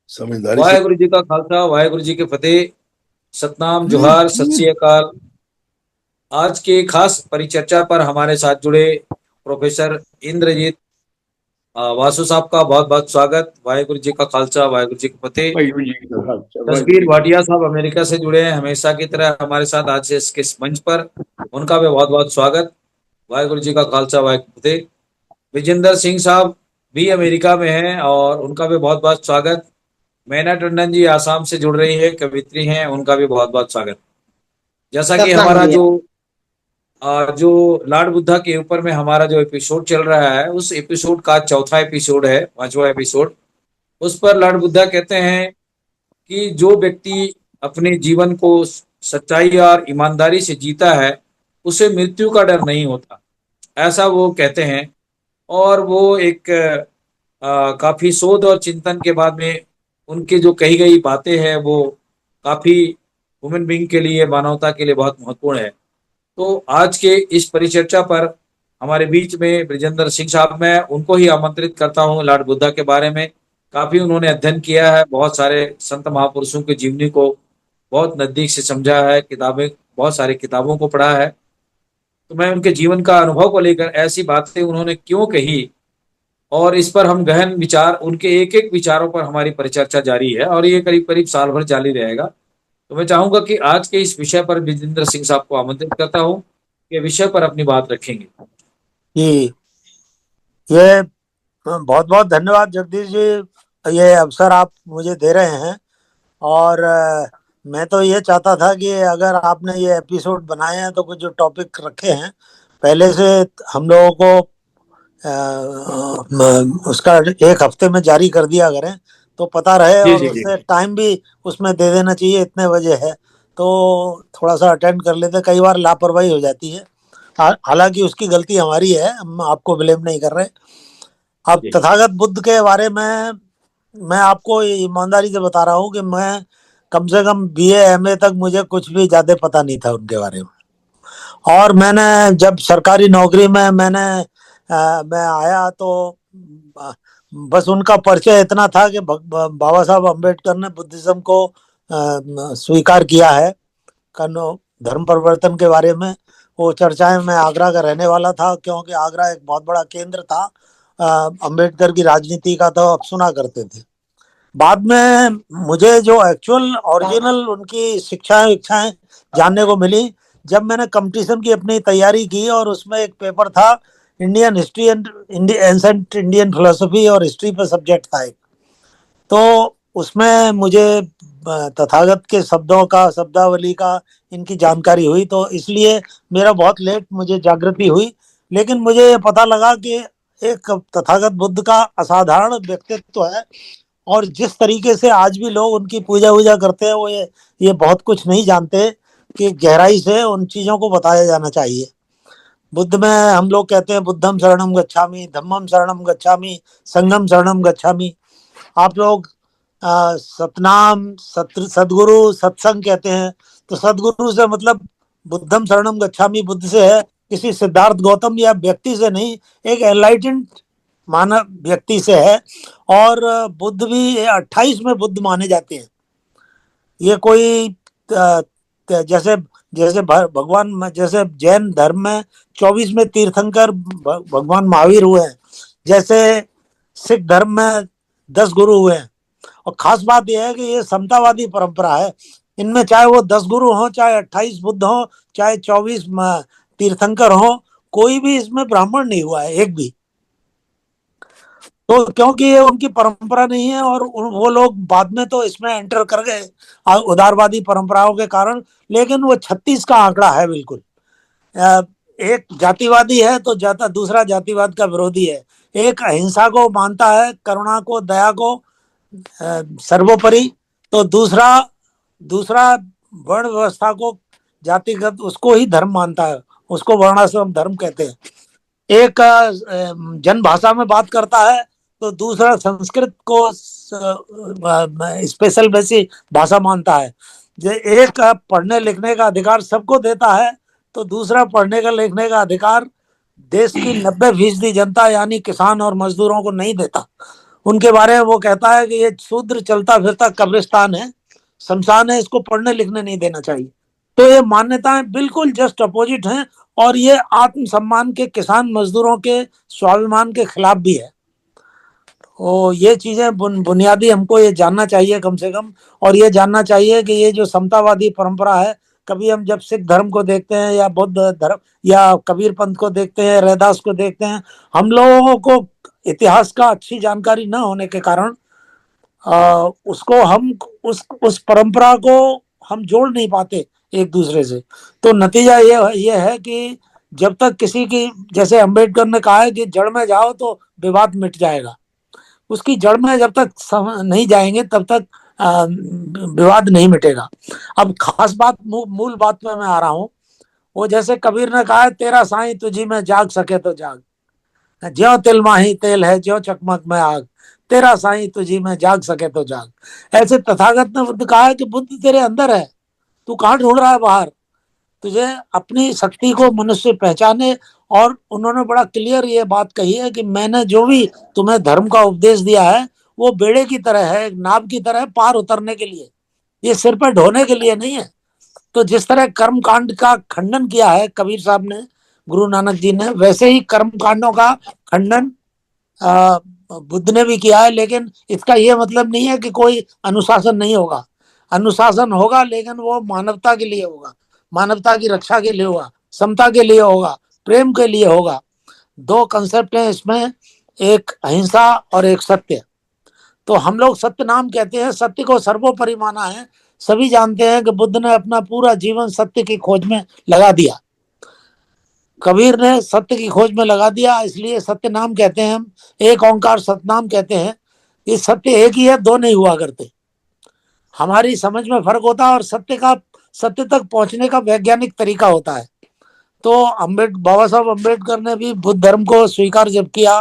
समझदारी से। वाहेगुरु जी का खालसा, वाहेगुरु जी की फतेह। सतनाम, जोहार, सत श्री अकाल। आज के खास परिचर्चा पर हमारे साथ जुड़े प्रोफेसर इंद्रजीत वासु साहब का बहुत बहुत स्वागत। वाहेगुरु जी का खालसा, वाहेगुरु जी की फतेह। वाहिगुरु जी का खालसा वाहिगुरु जसबीर जी की भाटिया साहब अमेरिका से जुड़े हैं, हमेशा की तरह हमारे साथ आज इसके इस मंच पर। उनका भी बहुत बहुत स्वागत। वाहेगुरु जी का खालसा, वाहेगुरु जी की फतेह। विजेंद्र सिंह साहब भी अमेरिका में हैं और उनका भी बहुत बहुत स्वागत। मैना टंडन जी आसाम से जुड़ रही है, कवित्री हैं, उनका भी बहुत बहुत स्वागत। जैसा कि सतनाम हमारा भैया। जो लॉर्ड बुद्धा के ऊपर में हमारा जो एपिसोड चल रहा है, उस एपिसोड का चौथा एपिसोड है, पांचवा एपिसोड। उस पर लॉर्ड बुद्धा कहते हैं कि जो व्यक्ति अपने जीवन को सच्चाई और ईमानदारी से जीता है, उसे मृत्यु का डर नहीं होता, ऐसा वो कहते हैं। और वो एक काफी शोध और चिंतन के बाद में उनकी जो कही गई बातें हैं, वो काफी ह्यूमन बीइंग के लिए, मानवता के लिए बहुत महत्वपूर्ण है। तो आज के इस परिचर्चा पर हमारे बीच में ब्रिजेंद्र सिंह साहब, मैं उनको ही आमंत्रित करता हूँ। लॉर्ड बुद्धा के बारे में काफी उन्होंने अध्ययन किया है, बहुत सारे संत महापुरुषों की जीवनी को बहुत नजदीक से समझा है, किताबें, बहुत सारी किताबों को पढ़ा है। तो मैं उनके जीवन का अनुभव को लेकर, ऐसी बातें उन्होंने क्यों कही, और इस पर हम गहन विचार, उनके एक एक विचारों पर हमारी परिचर्चा जारी है, और ये करीब करीब साल भर जारी रहेगा। तो मैं चाहूंगा कि आज के इस विषय पर विजेंद्र सिंह साहब को आमंत्रित करता हूँ, कि विषय पर अपनी बात रखेंगे। जी, ये बहुत बहुत धन्यवाद जगदीश जी, ये अवसर आप मुझे दे रहे हैं। और मैं तो ये चाहता था कि अगर आपने ये एपिसोड बनाए हैं तो कुछ जो टॉपिक रखे हैं पहले से हम लोगों को उसका एक हफ्ते में जारी कर दिया करें तो पता रहे, जी और जी जी। उससे टाइम भी उसमें दे देना चाहिए, इतने बजे है तो थोड़ा सा अटेंड कर लेते। कई बार लापरवाही हो जाती है, हालांकि उसकी गलती हमारी है, हम आपको ब्लेम नहीं कर रहे। अब जी तथागत बुद्ध के बारे में मैं आपको ईमानदारी से बता रहा हूँ कि मैं कम से कम बीए एमए तक मुझे कुछ भी ज्यादा पता नहीं था उनके बारे में। और मैंने जब सरकारी नौकरी में मैं आया तो अ, बस उनका परिचय इतना था कि बाबा साहब अम्बेडकर ने बुद्धिज्म को स्वीकार किया है। कनो धर्म परिवर्तन के बारे में वो चर्चाएं, मैं आगरा का रहने वाला था क्योंकि आगरा एक बहुत बड़ा केंद्र था अम्बेडकर की राजनीति का, तो अब सुना करते थे। बाद में मुझे जो एक्चुअल ओरिजिनल उनकी शिक्षाएं इच्छाएं जानने को मिली जब मैंने कंपटीशन की अपनी तैयारी की, और उसमें एक पेपर था Indian history and ancient Indian philosophy और हिस्ट्री पे सब्जेक्ट था एक। तो उसमें मुझे तथागत के शब्दों का, शब्दावली का, इनकी जानकारी हुई, तो इसलिए मेरा बहुत लेट मुझे जागृति हुई। लेकिन मुझे ये पता लगा कि एक तथागत बुद्ध का असाधारण व्यक्तित्व है, और जिस तरीके से आज भी लोग उनकी पूजा वूजा करते हैं, वो ये बहुत कुछ नहीं जानते कि गहराई से उन चीजों को बताया जाना चाहिए। बुद्ध में हम लोग कहते हैं बुद्धम शरणम गच्छामि, धम्मम शरणम गच्छामि, संघम शरणम गच्छामि। आप लोग सतनाम, सदगुरु, सत्संग कहते हैं। तो सदगुरु से मतलब बुद्धम शरणम गच्छामि बुद्ध से है, किसी सिद्धार्थ गौतम या व्यक्ति से नहीं, एक एनलाइटेंड मानव व्यक्ति से है। और बुद्ध भी 28 में बुद्ध माने जाते हैं। ये कोई जैसे जैसे भगवान, जैसे जैन धर्म में 24 में तीर्थंकर भगवान महावीर हुए हैं, जैसे सिख धर्म में 10 गुरु हुए हैं। और खास बात यह है कि ये समतावादी परंपरा है। इनमें चाहे वो 10 गुरु हो, चाहे 28 बुद्ध हो, चाहे 24 तीर्थंकर हो, कोई भी इसमें ब्राह्मण नहीं हुआ है एक भी। तो क्योंकि ये उनकी परंपरा नहीं है, और वो लोग बाद में तो इसमें एंटर कर गए उदारवादी परंपराओं के कारण। लेकिन वो 36 का आंकड़ा है बिल्कुल। एक जातिवादी है तो दूसरा जातिवाद का विरोधी है। एक अहिंसा को मानता है, करुणा को, दया को सर्वोपरि, तो दूसरा दूसरा वर्ण व्यवस्था को, जातिगत, उसको ही धर्म मानता है, उसको वर्णाश्रम धर्म कहते हैं। एक जन भाषा में बात करता है, तो दूसरा संस्कृत को स्पेशल वैसी भाषा मानता है। एक पढ़ने लिखने का अधिकार सबको देता है, तो दूसरा पढ़ने का लिखने का अधिकार देश की 90% जनता यानी किसान और मजदूरों को नहीं देता। उनके बारे में वो कहता है कि ये शूद्र चलता फिरता कब्रिस्तान है, शमशान है, इसको पढ़ने लिखने नहीं देना चाहिए। तो ये मान्यताएं बिल्कुल जस्ट अपोजिट हैं, और ये आत्मसम्मान के, किसान मजदूरों के स्वाभिमान के खिलाफ भी है। तो ये चीजें बुनियादी हमको ये जानना चाहिए कम से कम, और ये जानना चाहिए कि ये जो समतावादी परंपरा है, कभी हम जब सिख धर्म को देखते हैं या बौद्ध धर्म या कबीर पंथ को देखते हैं, रैदास को देखते हैं, हम लोगों को इतिहास का अच्छी जानकारी न होने के कारण उसको हम उस परंपरा को हम जोड़ नहीं पाते एक दूसरे से। तो नतीजा ये है कि जब तक किसी की, जैसे अंबेडकर ने कहा है कि जड़ में जाओ तो विवाद मिट जाएगा, उसकी जड़ में जब तक नहीं जाएंगे तब तक विवाद नहीं मिटेगा। अब खास बात, मूल बात में मैं आ रहा हूँ। वो जैसे कबीर ने कहा है, तेरा साईं तुझी में जाग सके तो जाग, ज्यों तिल माही तेल है, ज्यों चकमक में आग, तेरा साईं तुझी में जाग सके तो जाग। ऐसे तथागत ने बुद्ध कहा है कि बुद्ध तेरे अंदर है, तू कहाँ ढूंढ रहा है बाहर, तुझे अपनी शक्ति को मनुष्य पहचाने। और उन्होंने बड़ा क्लियर ये बात कही है कि मैंने जो भी तुम्हें धर्म का उपदेश दिया है वो बेड़े की तरह है, नाव की तरह है, पार उतरने के लिए, ये सिर पर ढोने के लिए नहीं है। तो जिस तरह कर्म कांड का खंडन किया है कबीर साहब ने, गुरु नानक जी ने, वैसे ही कर्म कांडों का खंडन बुद्ध ने भी किया है। लेकिन इसका यह मतलब नहीं है कि कोई अनुशासन नहीं होगा, अनुशासन होगा, लेकिन वो मानवता के लिए होगा, मानवता की रक्षा के लिए होगा, समता के लिए होगा, प्रेम के लिए होगा। दो कंसेप्ट हैं इसमें, एक अहिंसा और एक सत्य। तो हम लोग सत्य नाम कहते हैं, सत्य को सर्वोपरि माना है। सभी जानते हैं कि बुद्ध ने अपना पूरा जीवन सत्य की खोज में लगा दिया, कबीर ने सत्य की खोज में लगा दिया, इसलिए सत्य नाम कहते हैं हम। एक ओंकार सतनाम कहते हैं। ये सत्य एक ही है, दो नहीं हुआ करते। हमारी समझ में फर्क होता है, और सत्य तक पहुंचने का वैज्ञानिक तरीका होता है। तो बाबा साहब अम्बेडकर ने भी बुद्ध धर्म को स्वीकार जब किया,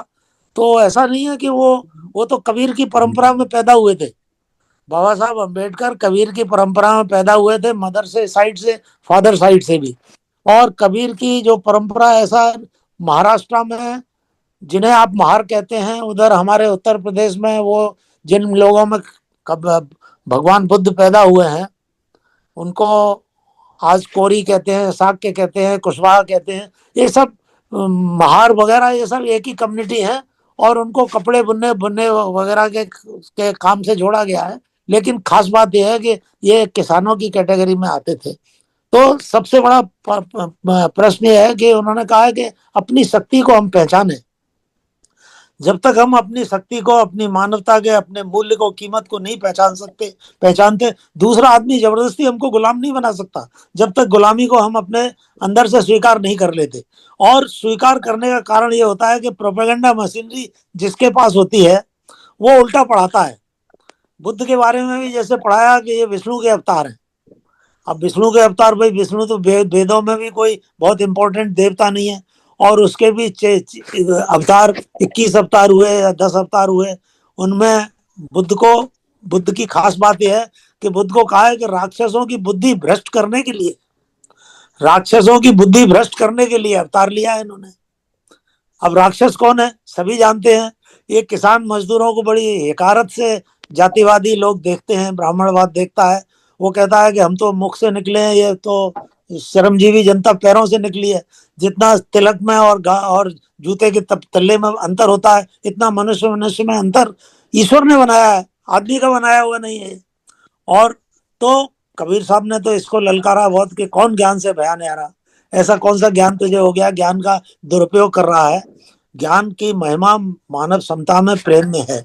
तो ऐसा नहीं है कि वो तो कबीर की परंपरा में पैदा हुए थे। बाबा साहब अम्बेडकर कबीर की परंपरा में पैदा हुए थे, मदर से साइड से, फादर साइड से भी। और कबीर की जो परंपरा, ऐसा महाराष्ट्र में जिन्हें आप महार कहते हैं, उधर हमारे उत्तर प्रदेश में वो जिन लोगों में भगवान बुद्ध पैदा हुए हैं उनको आज कोरी कहते हैं, साक्य कहते हैं, कुशवाहा कहते हैं। ये सब महार वगैरह ये सब एक ही कम्युनिटी है, और उनको कपड़े बुनने बुनने वगैरह के काम से जोड़ा गया है। लेकिन खास बात यह है कि ये किसानों की कैटेगरी में आते थे। तो सबसे बड़ा प्रश्न यह है कि उन्होंने कहा है कि अपनी शक्ति को हम पहचाने। जब तक हम अपनी शक्ति को, अपनी मानवता के, अपने मूल्य को, कीमत को नहीं पहचानते, दूसरा आदमी जबरदस्ती हमको गुलाम नहीं बना सकता, जब तक गुलामी को हम अपने अंदर से स्वीकार नहीं कर लेते। और स्वीकार करने का कारण ये होता है कि प्रोपेगेंडा मशीनरी जिसके पास होती है वो उल्टा पढ़ाता है। बुद्ध के बारे में भी जैसे पढ़ाया कि ये विष्णु के अवतार हैं। अब विष्णु के अवतार, भाई विष्णु तो वेदों में भी कोई बहुत इंपॉर्टेंट देवता नहीं है, और उसके भी अवतार 21 अवतार हुए या 10 अवतार हुए। उनमें बुद्ध की खास बात यह है कि बुद्ध को कहा है कि राक्षसों की बुद्धि भ्रष्ट करने के लिए, राक्षसों की बुद्धि भ्रष्ट करने के लिए अवतार लिया है इन्होंने। अब राक्षस कौन है सभी जानते हैं, ये किसान मजदूरों को बड़ी हकारत से जातिवादी लोग देखते हैं, ब्राह्मणवाद देखता है। वो कहता है कि हम तो मुख से निकले हैं, ये तो श्रमजीवी जनता पैरों से निकली है। जितना तिलक में और जूते के तल्ले में अंतर होता है, इतना मनुष्य में अंतर ईश्वर ने बनाया है, आदमी का बनाया हुआ नहीं है। और तो कबीर साहब ने तो इसको ललकारा बहुत कि कौन ज्ञान से बयान आ रहा, ऐसा कौन सा ज्ञान तुझे हो गया, ज्ञान का दुरुपयोग कर रहा है। ज्ञान की महिमा मानव समता में, प्रेम में है।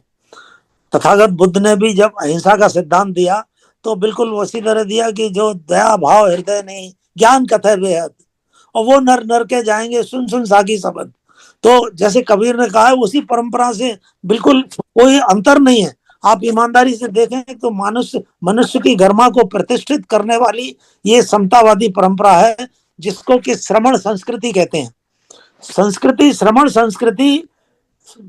तथागत बुद्ध ने भी जब अहिंसा का सिद्धांत दिया तो बिल्कुल उसी तरह दिया कि जो दया भाव हृदय नहीं, ज्ञान कथे बेहद, और वो नर नर के जाएंगे सुन सुन साकी शब्द। तो जैसे कबीर ने कहा है, उसी परंपरा से बिल्कुल कोई अंतर नहीं है। आप ईमानदारी से देखें तो मनुष्य की गरिमा को प्रतिष्ठित करने वाली ये समतावादी परंपरा है, जिसको कि श्रमण संस्कृति कहते हैं। संस्कृति, श्रमण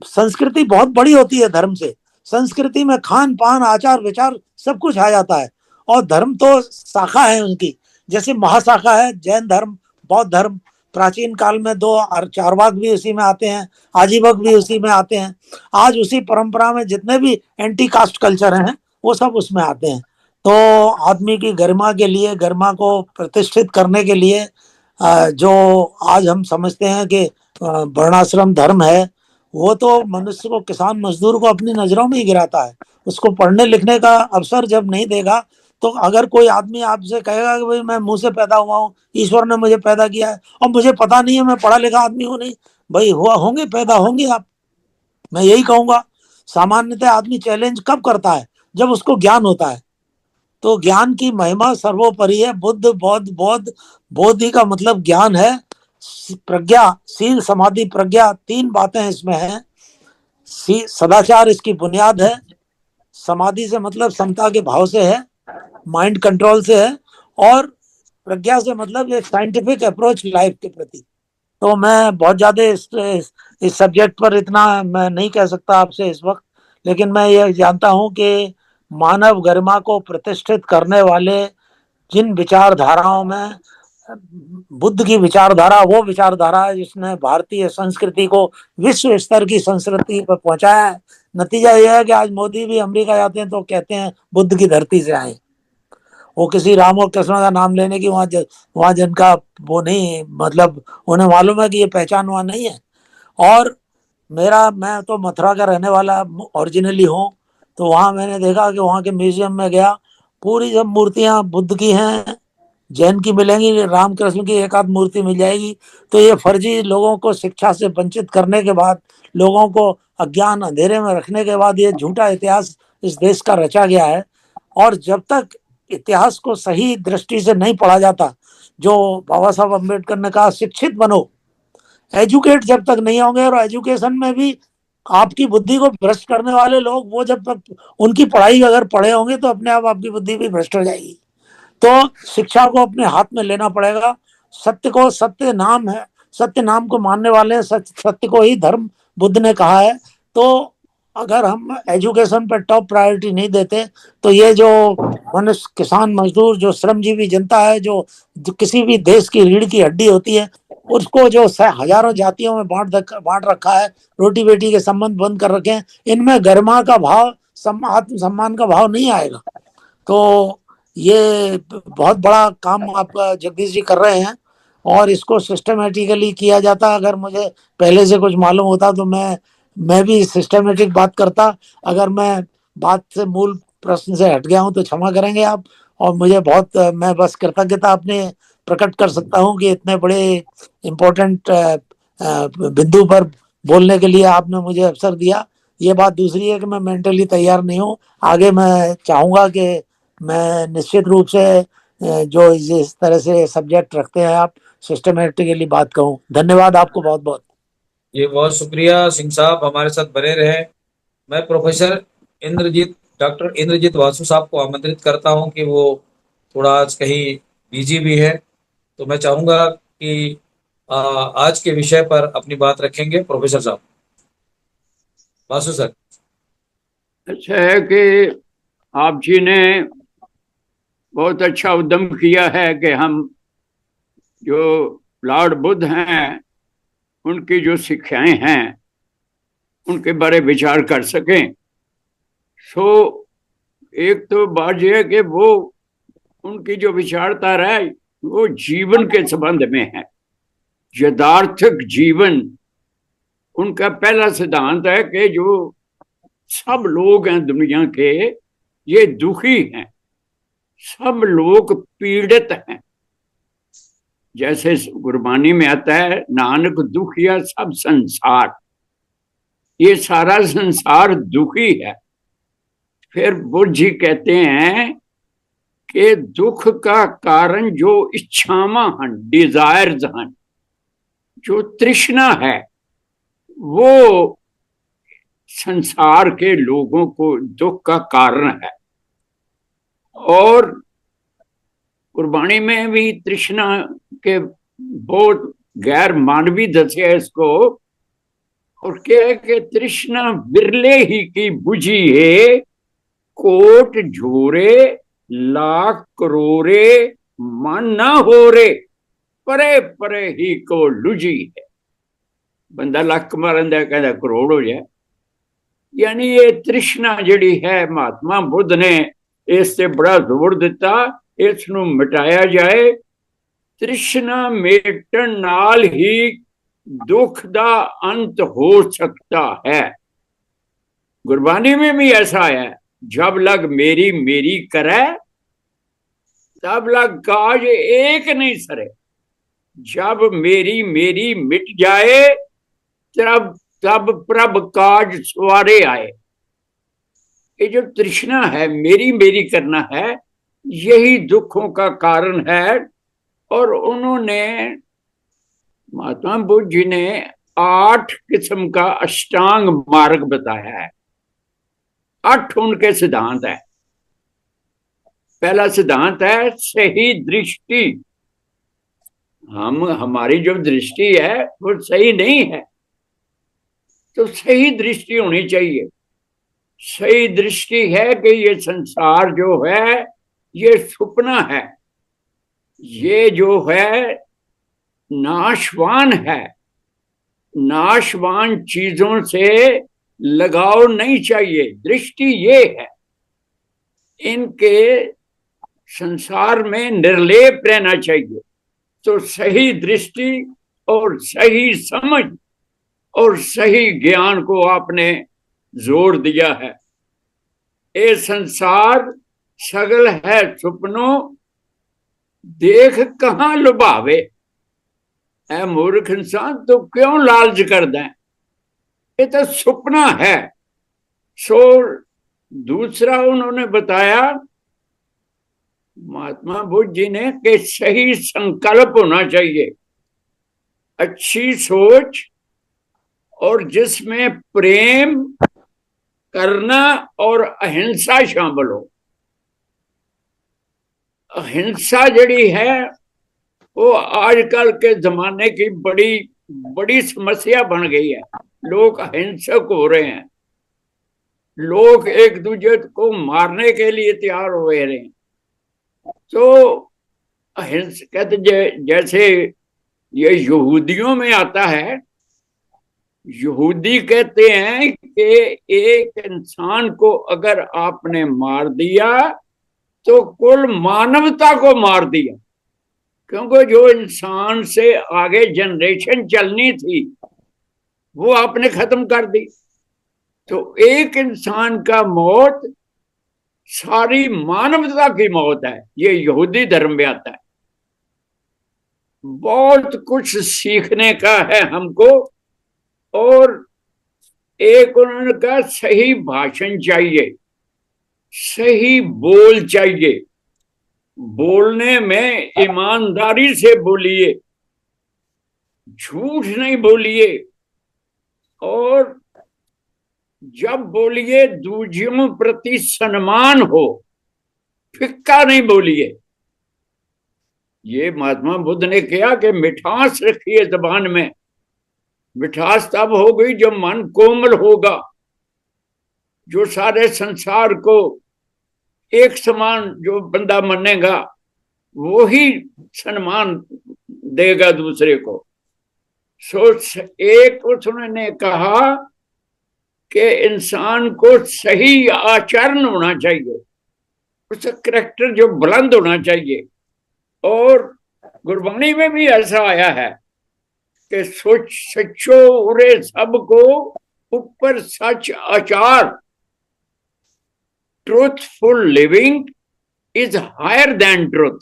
संस्कृति बहुत बड़ी होती है धर्म से। संस्कृति में खान पान, आचार विचार सब कुछ आ जाता है। और धर्म तो शाखा है उनकी, जैसे महाशाखा है जैन धर्म, बौद्ध धर्म, प्राचीन काल में 2 और चारवाक भी उसी में आते हैं, आजीवक भी उसी में आते हैं। आज उसी परंपरा में जितने भी एंटी कास्ट कल्चर हैं वो सब उसमें आते हैं। तो आदमी की गरिमा के लिए, गरिमा को प्रतिष्ठित करने के लिए जो आज हम समझते हैं कि वर्णाश्रम धर्म है, वो तो मनुष्य को, किसान मजदूर को अपनी नजरों में ही गिराता है। उसको पढ़ने लिखने का अवसर जब नहीं देगा, तो अगर कोई आदमी आपसे कहेगा कि भाई मैं मुंह से पैदा हुआ हूँ, ईश्वर ने मुझे पैदा किया है और मुझे पता नहीं है, मैं पढ़ा लिखा आदमी हूँ नहीं, भाई हुआ होंगे, पैदा होंगे आप। मैं यही कहूंगा, सामान्यतः आदमी चैलेंज कब करता है? जब उसको ज्ञान होता है। तो ज्ञान की महिमा सर्वोपरि है। बुद्ध, बौद्ध, बोधि का मतलब ज्ञान है। प्रज्ञा, शील, समाधि, प्रज्ञा, 3 बातें इसमें हैं। सदाचार इसकी बुनियाद है। समाधि से मतलब समता के भाव से है, माइंड कंट्रोल से है। और प्रज्ञा से मतलब एक साइंटिफिक अप्रोच लाइफ के प्रति। तो मैं बहुत ज्यादा इस सब्जेक्ट पर इतना मैं नहीं कह सकता आपसे इस वक्त, लेकिन मैं ये जानता हूं कि मानव गरिमा को प्रतिष्ठित करने वाले जिन विचारधाराओं में, बुद्ध की विचारधारा वो विचारधारा है जिसने भारतीय संस्कृति को विश्व स्तर की संस्कृति पर पहुंचाया है। नतीजा यह है कि आज मोदी भी अमेरिका जाते हैं तो कहते हैं बुद्ध की धरती से आए। वो किसी राम और कृष्ण का नाम लेने की वहाँ जिनका वो नहीं, मतलब उन्हें मालूम है कि ये पहचान वहाँ नहीं है। और मैं तो मथुरा का रहने वाला ओरिजिनली हूँ, तो वहाँ मैंने देखा कि वहाँ के म्यूजियम में गया, पूरी सब मूर्तियाँ बुद्ध की हैं, जैन की मिलेंगी, रामकृष्ण की एक आध मूर्ति मिल जाएगी। तो ये फर्जी लोगों को शिक्षा से वंचित करने के बाद, लोगों को अज्ञान अंधेरे में रखने के बाद ये झूठा इतिहास इस देश का रचा गया है। और जब तक इतिहास को सही दृष्टि से नहीं पढ़ा जाता, जो बाबा साहब अम्बेडकर ने कहा शिक्षित बनो, एजुकेट जब तक नहीं होंगे, और एजुकेशन में भी आपकी बुद्धि को भ्रष्ट करने वाले लोग, वो जब तक उनकी पढ़ाई अगर पढ़े होंगे तो अपने आप आपकी बुद्धि भी भ्रष्ट हो जाएगी। तो शिक्षा को अपने हाथ में लेना पड़ेगा। सत्य को, सत्य नाम है, सत्य नाम को मानने वाले सत्य को ही धर्म बुद्ध ने कहा है। तो अगर हम एजुकेशन पर टॉप प्रायोरिटी नहीं देते, तो ये जो मनुष्य, किसान मजदूर, जो श्रमजीवी जनता है, जो किसी भी देश की रीढ़ की हड्डी होती है, उसको जो हजारों जातियों में बांट रखा है, रोटी बेटी के संबंध बंद कर रखे हैं, इनमें गरिमा का भाव, आत्म सम्मान का भाव नहीं आएगा। तो ये बहुत बड़ा काम आप जगदीश जी कर रहे हैं, और इसको सिस्टमेटिकली किया जाता। अगर मुझे पहले से कुछ मालूम होता तो मैं भी सिस्टमेटिक बात करता। अगर मैं बात से, मूल प्रश्न से हट गया हूं तो क्षमा करेंगे आप। और मुझे बहुत, मैं बस कृतज्ञता अपने प्रकट कर सकता हूं कि इतने बड़े इम्पोर्टेंट बिंदु पर बोलने के लिए आपने मुझे अवसर दिया। ये बात दूसरी है कि मैं मेंटली तैयार नहीं हूँ। आगे मैं चाहूंगा कि मैं निश्चित रूप से जो इस तरह से सब्जेक्ट रखते हैं आप, सिस्टमेटिकली बात कहूँ। धन्यवाद आपको बहुत बहुत। ये बहुत शुक्रिया सिंह साहब, हमारे साथ बने रहे। मैं प्रोफेसर इंद्रजीत, डॉक्टर इंद्रजीत वासु साहब को आमंत्रित करता हूं कि वो थोड़ा आज कहीं बिजी भी है, तो मैं चाहूंगा कि आज के विषय पर अपनी बात रखेंगे प्रोफेसर साहब। वासु सर। अच्छा है कि आप जी ने बहुत अच्छा उद्यम किया है कि हम जो लॉर्ड बुद्ध हैं उनकी जो शिक्षाएं हैं उनके बारे विचार कर सकें। सो एक तो बात यह है कि वो उनकी जो विचारधारा है वो जीवन के संबंध में है, यथार्थक जीवन। उनका पहला सिद्धांत है कि जो सब लोग हैं दुनिया के, ये दुखी हैं, सब लोग पीड़ित हैं। जैसे गुरबानी में आता है, नानक दुखिया सब संसार, ये सारा संसार दुखी है। फिर बुद्ध जी कहते हैं कि दुख का कारण जो इच्छावां हन, डिजायर्स हन, जो तृष्णा है, वो संसार के लोगों को दुख का कारण है। और गुरबाणी में भी तृष्णा के बहुत गैर मानवी दसे है इसको, और क्या है कि तृष्णा बिरले ही की बुझी है, कोट झोरे लाख करोड़े मन न हो रे। परे परे ही को लुझी है। बंदा लक मारन दा कहता करोड़ हो जाए। यानी ये तृष्णा जिहड़ी है महात्मा बुद्ध ने इस ते बड़ा जोर दिता, इसनूं मिटाया जाए। तृष्णा मेटन नाल ही दुख दा अंत हो सकता है। गुरबानी में भी ऐसा है, जब लग मेरी मेरी करे तब लग काज एक नहीं सरे। जब मेरी मेरी मिट जाए तब तब प्रभ काज सवारे आए। ये जो तृष्णा है, मेरी मेरी करना है, यही दुखों का कारण है। और उन्होंने, महात्मा बुद्ध जी ने 8 किस्म का अष्टांग मार्ग बताया है। 8 उनके सिद्धांत है। पहला सिद्धांत है सही दृष्टि। हमारी जो दृष्टि है वो सही नहीं है, तो सही दृष्टि होनी चाहिए। सही दृष्टि है कि ये संसार जो है ये सपना है, ये जो है नाशवान है। नाशवान चीजों से लगाव नहीं चाहिए। दृष्टि ये है, इनके संसार में निर्लेप रहना चाहिए। तो सही दृष्टि और सही समझ और सही ज्ञान को आपने जोर दिया है। ये संसार सगल है सुपनों, देख कहां लुभावे। ऐ मूर्ख इंसान, तो क्यों लालच कर दें, ये तो सुपना है। सो दूसरा उन्होंने बताया महात्मा बुद्ध जी ने कि सही संकल्प होना चाहिए, अच्छी सोच, और जिसमें प्रेम करना और अहिंसा शामिल हो। अहिंसा जड़ी है वो आजकल के जमाने की बड़ी बड़ी समस्या बन गई है। लोग अहिंसक हो रहे हैं, लोग एक दूसरे को मारने के लिए तैयार हो रहे हैं। तो अहिंसा कहते जैसे ये यहूदियों में आता है। यहूदी कहते हैं कि एक इंसान को अगर आपने मार दिया तो कुल मानवता को मार दिया, क्योंकि जो इंसान से आगे जनरेशन चलनी थी वो आपने खत्म कर दी। तो एक इंसान का मौत सारी मानवता की मौत है। ये यहूदी धर्म में आता है। बहुत कुछ सीखने का है हमको। और एक उन्होंने कहा सही भाषण चाहिए, सही बोल चाहिए। बोलने में ईमानदारी से बोलिए, झूठ नहीं बोलिए, और जब बोलिए दूसरों प्रति सम्मान हो, फिक्का नहीं बोलिए। ये महात्मा बुद्ध ने कहा कि मिठास रखिए जबान में। मिठास तब हो गई जब मन कोमल होगा, जो सारे संसार को एक समान जो बंदा मानेगा वो ही सम्मान देगा दूसरे को। सो एक उन्होंने कहा कि इंसान को सही आचरण होना चाहिए, उसका करैक्टर जो बुलंद होना चाहिए। और गुरबाणी में भी ऐसा आया है कि सोच सचो उरे सबको ऊपर सच आचार। Truthful living is higher than truth.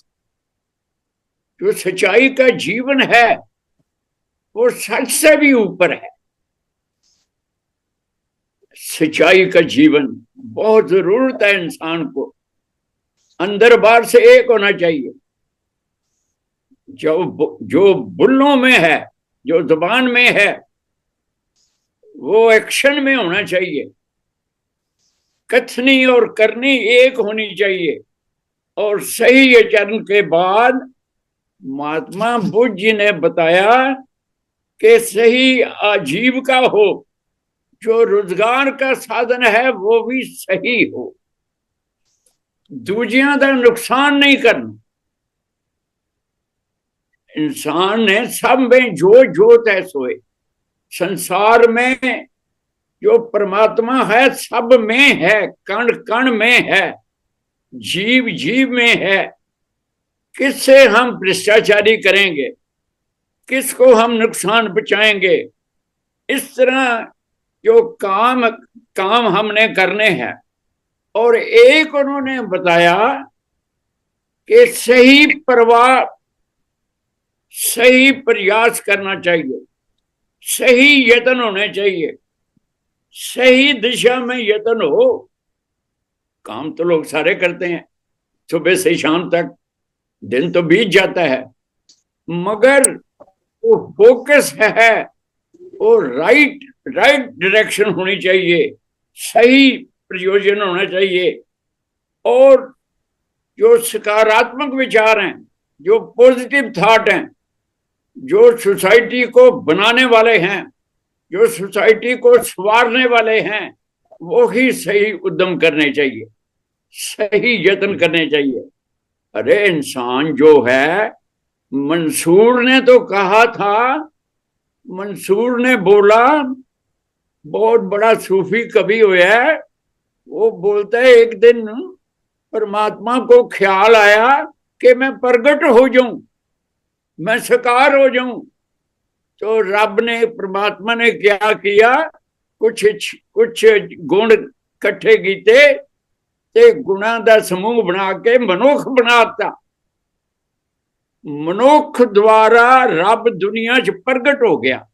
जो सच्चाई का जीवन है वो सच से भी ऊपर है। सच्चाई का जीवन बहुत जरूरत है इंसान को। अंदर बाहर से एक होना चाहिए। जो बुल्लों में है, जो जुबान में है, वो एक्शन में होना चाहिए। कथनी और करनी एक होनी चाहिए। और सही आचरण के बाद महात्मा बुद्ध जी ने बताया कि सही आजीविका हो, जो रोजगार का साधन है वो भी सही हो, दूजियां का नुकसान नहीं करना। इंसान ने सब में जो जोत है सोए, संसार में जो परमात्मा है सब में है, कण कण में है, जीव जीव में है। किससे हम भ्रष्टाचारी करेंगे, किसको हम नुकसान पहुंचाएंगे? इस तरह जो काम काम हमने करने हैं। और एक उन्होंने बताया कि सही प्रवाह, सही प्रयास करना चाहिए, सही यत्न होने चाहिए, सही दिशा में यत्न हो। काम तो लोग सारे करते हैं, सुबह से शाम तक दिन तो बीत जाता है, मगर वो फोकस है, वो राइट डायरेक्शन होनी चाहिए, सही प्रयोजन होना चाहिए। और जो सकारात्मक विचार हैं, जो पॉजिटिव थॉट हैं, जो सोसाइटी को बनाने वाले हैं, जो सोसाइटी को संवारने वाले हैं, वो ही सही उद्यम करने चाहिए, सही यत्न करने चाहिए। अरे इंसान जो है, मंसूर ने तो कहा था, मंसूर ने बोला, बहुत बड़ा सूफी कवि हुआ है, वो बोलता है एक दिन परमात्मा को ख्याल आया कि मैं प्रगट हो जाऊं, मैं साकार हो जाऊं। तो रब ने, परमात्मा ने क्या किया, कुछ कुछ गुण इकट्ठे कीते ते गुणा का समूह बना के मनुख बनाता। मनुख द्वारा रब दुनिया च प्रगट हो गया।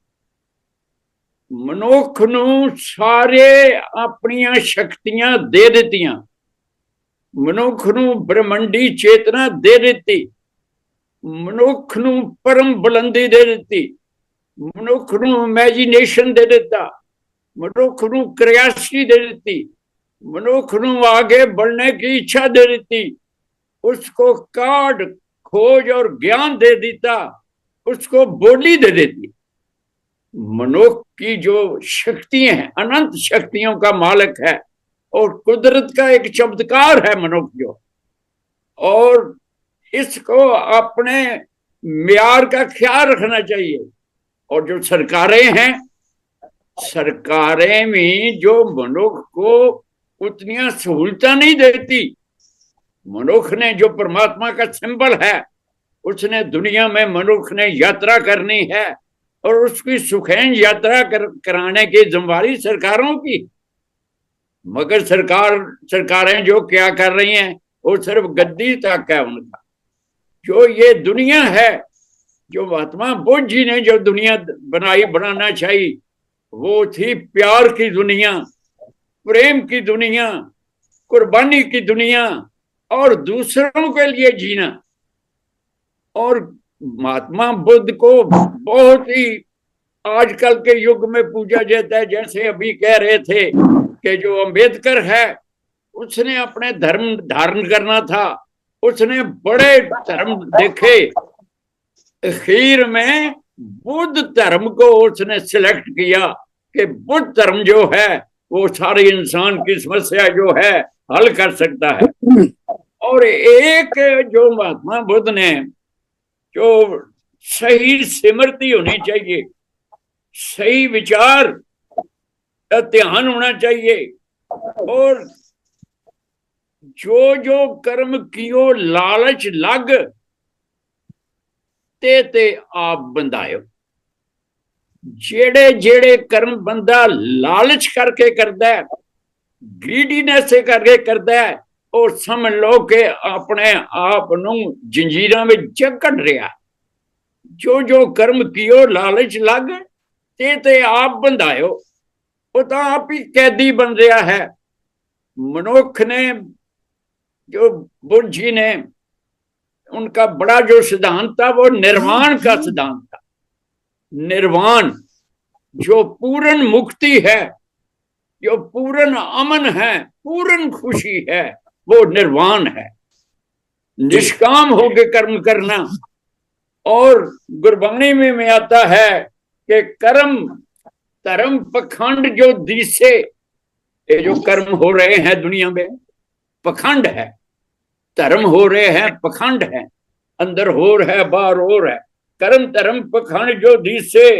मनुख नू सारे अपनिया शक्तियां दे दित्तियां, मनुख नू ब्रह्मंडी चेतना दे दित्ती, मनुख नू परम बुलंदी दे दित्ती, मनुख नू इमेजिनेशन दे दिता, मनुख नू क्रियासी दे दित्ती, मनुख नू आगे बढ़ने की इच्छा दे दी, उसको काट खोज और ज्ञान दे दिता, उसको बोली दे देती। मनुष्य की जो शक्तियां हैं, अनंत शक्तियों का मालिक है और कुदरत का एक चमत्कार है मनुष्य जो। और इसको अपने म्यार का ख्याल रखना चाहिए। और जो सरकारें हैं, सरकारें भी जो मनुष्य को उतनी सहूलता नहीं देती। मनुष्य ने जो परमात्मा का सिंबल है, उसने दुनिया में मनुष्य ने यात्रा करनी है और उसकी सुखैन यात्रा कराने की जिम्मेदारी सरकारों की। मगर सरकारें जो क्या कर रही हैं, वो सिर्फ गद्दी तक है उनका। जो ये दुनिया है, जो महात्मा बुद्ध जी ने जो दुनिया बनाना चाहिए, वो थी प्यार की दुनिया, प्रेम की दुनिया, कुर्बानी की दुनिया और दूसरों के लिए जीना। और महात्मा बुद्ध को बहुत ही आजकल के युग में पूजा जाता है। जैसे अभी कह रहे थे कि जो अंबेडकर है, उसने अपने धर्म धारण करना था, उसने बड़े धर्म देखे, आखिर में बुद्ध धर्म को उसने सिलेक्ट किया कि बुद्ध धर्म जो है वो सारे इंसान की समस्या जो है हल कर सकता है। और एक जो महात्मा बुद्ध ने जो सही स्मृति होनी चाहिए, सही विचार का ध्यान होना चाहिए, और जो जो कर्म कियो लालच लग ते आप बंधायो। जेड़े जेड़े कर्म बंदा लालच करके करता है, ग्रीडीनेस से करके करता है, और समझ लो कि अपने आप नू जंजीरां में जकड़ रहा। जो जो कर्म कियो लालच लग ते आप बंधायो, वो तो आप ही कैदी बन रहा है। मनुख ने, जो बुद्ध जी ने, उनका बड़ा जो सिद्धांत था वो निर्वाण का सिद्धांत था। निर्वाण जो पूर्ण मुक्ति है, जो पूर्ण अमन है, पूर्ण खुशी है, वो निर्वाण है। निष्काम होकर कर्म करना। और गुरबाणी में आता है कि कर्म धर्म पखंड जो दिसे, ये जो कर्म हो रहे हैं दुनिया में पखंड है, धर्म हो रहे हैं पखंड है, अंदर हो रहा है बाहर हो रहा है। कर्म धर्म पखंड जो दिसे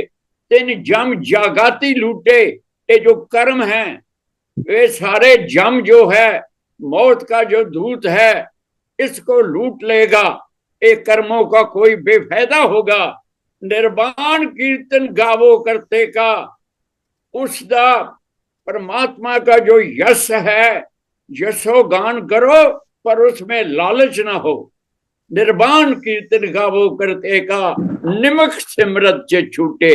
तिन जम जागाती लूटे। ये जो कर्म है वे सारे जम जो है मौत का जो दूत है इसको लूट लेगा। एक कर्मों का कोई बेफायदा होगा। निर्वाण कीर्तन गावो करते का उसका परमात्मा का जो यश है यशो गान करो पर उसमें लालच ना हो। निर्वाण कीर्तन गावो करते का निमक सिमरत से छूटे।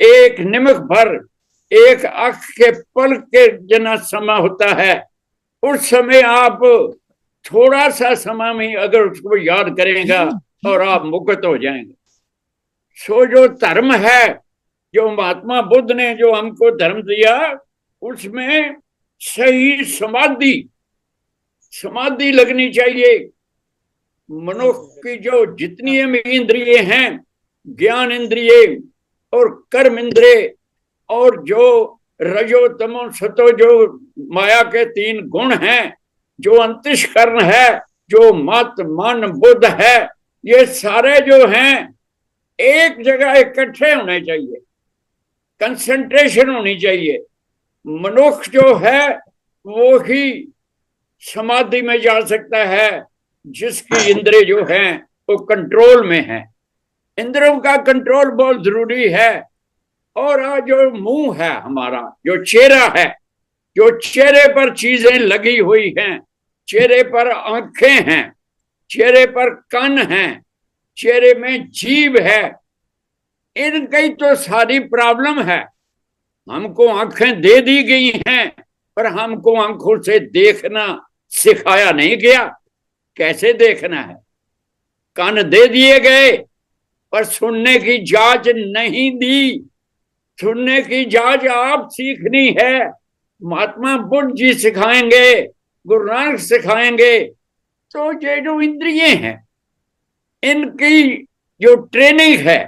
एक निमक भर एक आंख के पल के जना समय होता है, उस समय आप थोड़ा सा समय में अगर उसको याद करेगा और आप मुक्त हो जाएंगे। सो जो धर्म है जो महात्मा बुद्ध ने जो हमको धर्म दिया उसमें सही समाधि लगनी चाहिए। मनुष्य की जो जितनी इंद्रिय हैं ज्ञान इंद्रिय और कर्म इंद्रिय और जो रजो तमो सतो जो माया के 3 गुण हैं, जो अंतःकरण है, जो मत मन बुद्ध है, ये सारे जो हैं एक जगह इकट्ठे होने चाहिए, कंसंट्रेशन होनी चाहिए। मनुष्य जो है वो ही समाधि में जा सकता है जिसकी इंद्रिय जो है वो कंट्रोल में है। इंद्रियों का कंट्रोल बहुत जरूरी है। और आज जो मुंह है हमारा जो चेहरा है, जो चेहरे पर चीजें लगी हुई हैं, चेहरे पर आंखें हैं, चेहरे पर कान हैं, चेहरे में जीभ है, इनकी तो सारी प्रॉब्लम है। हमको आंखें दे दी गई हैं पर हमको आंखों से देखना सिखाया नहीं गया। कैसे देखना है? कान दे दिए गए पर सुनने की जांच नहीं दी। सुनने की जांच आप सीखनी है। महात्मा बुद्ध जी सिखाएंगे, गुरु नानक सिखाएंगे। तो ये जो इंद्रिय हैं इनकी जो ट्रेनिंग है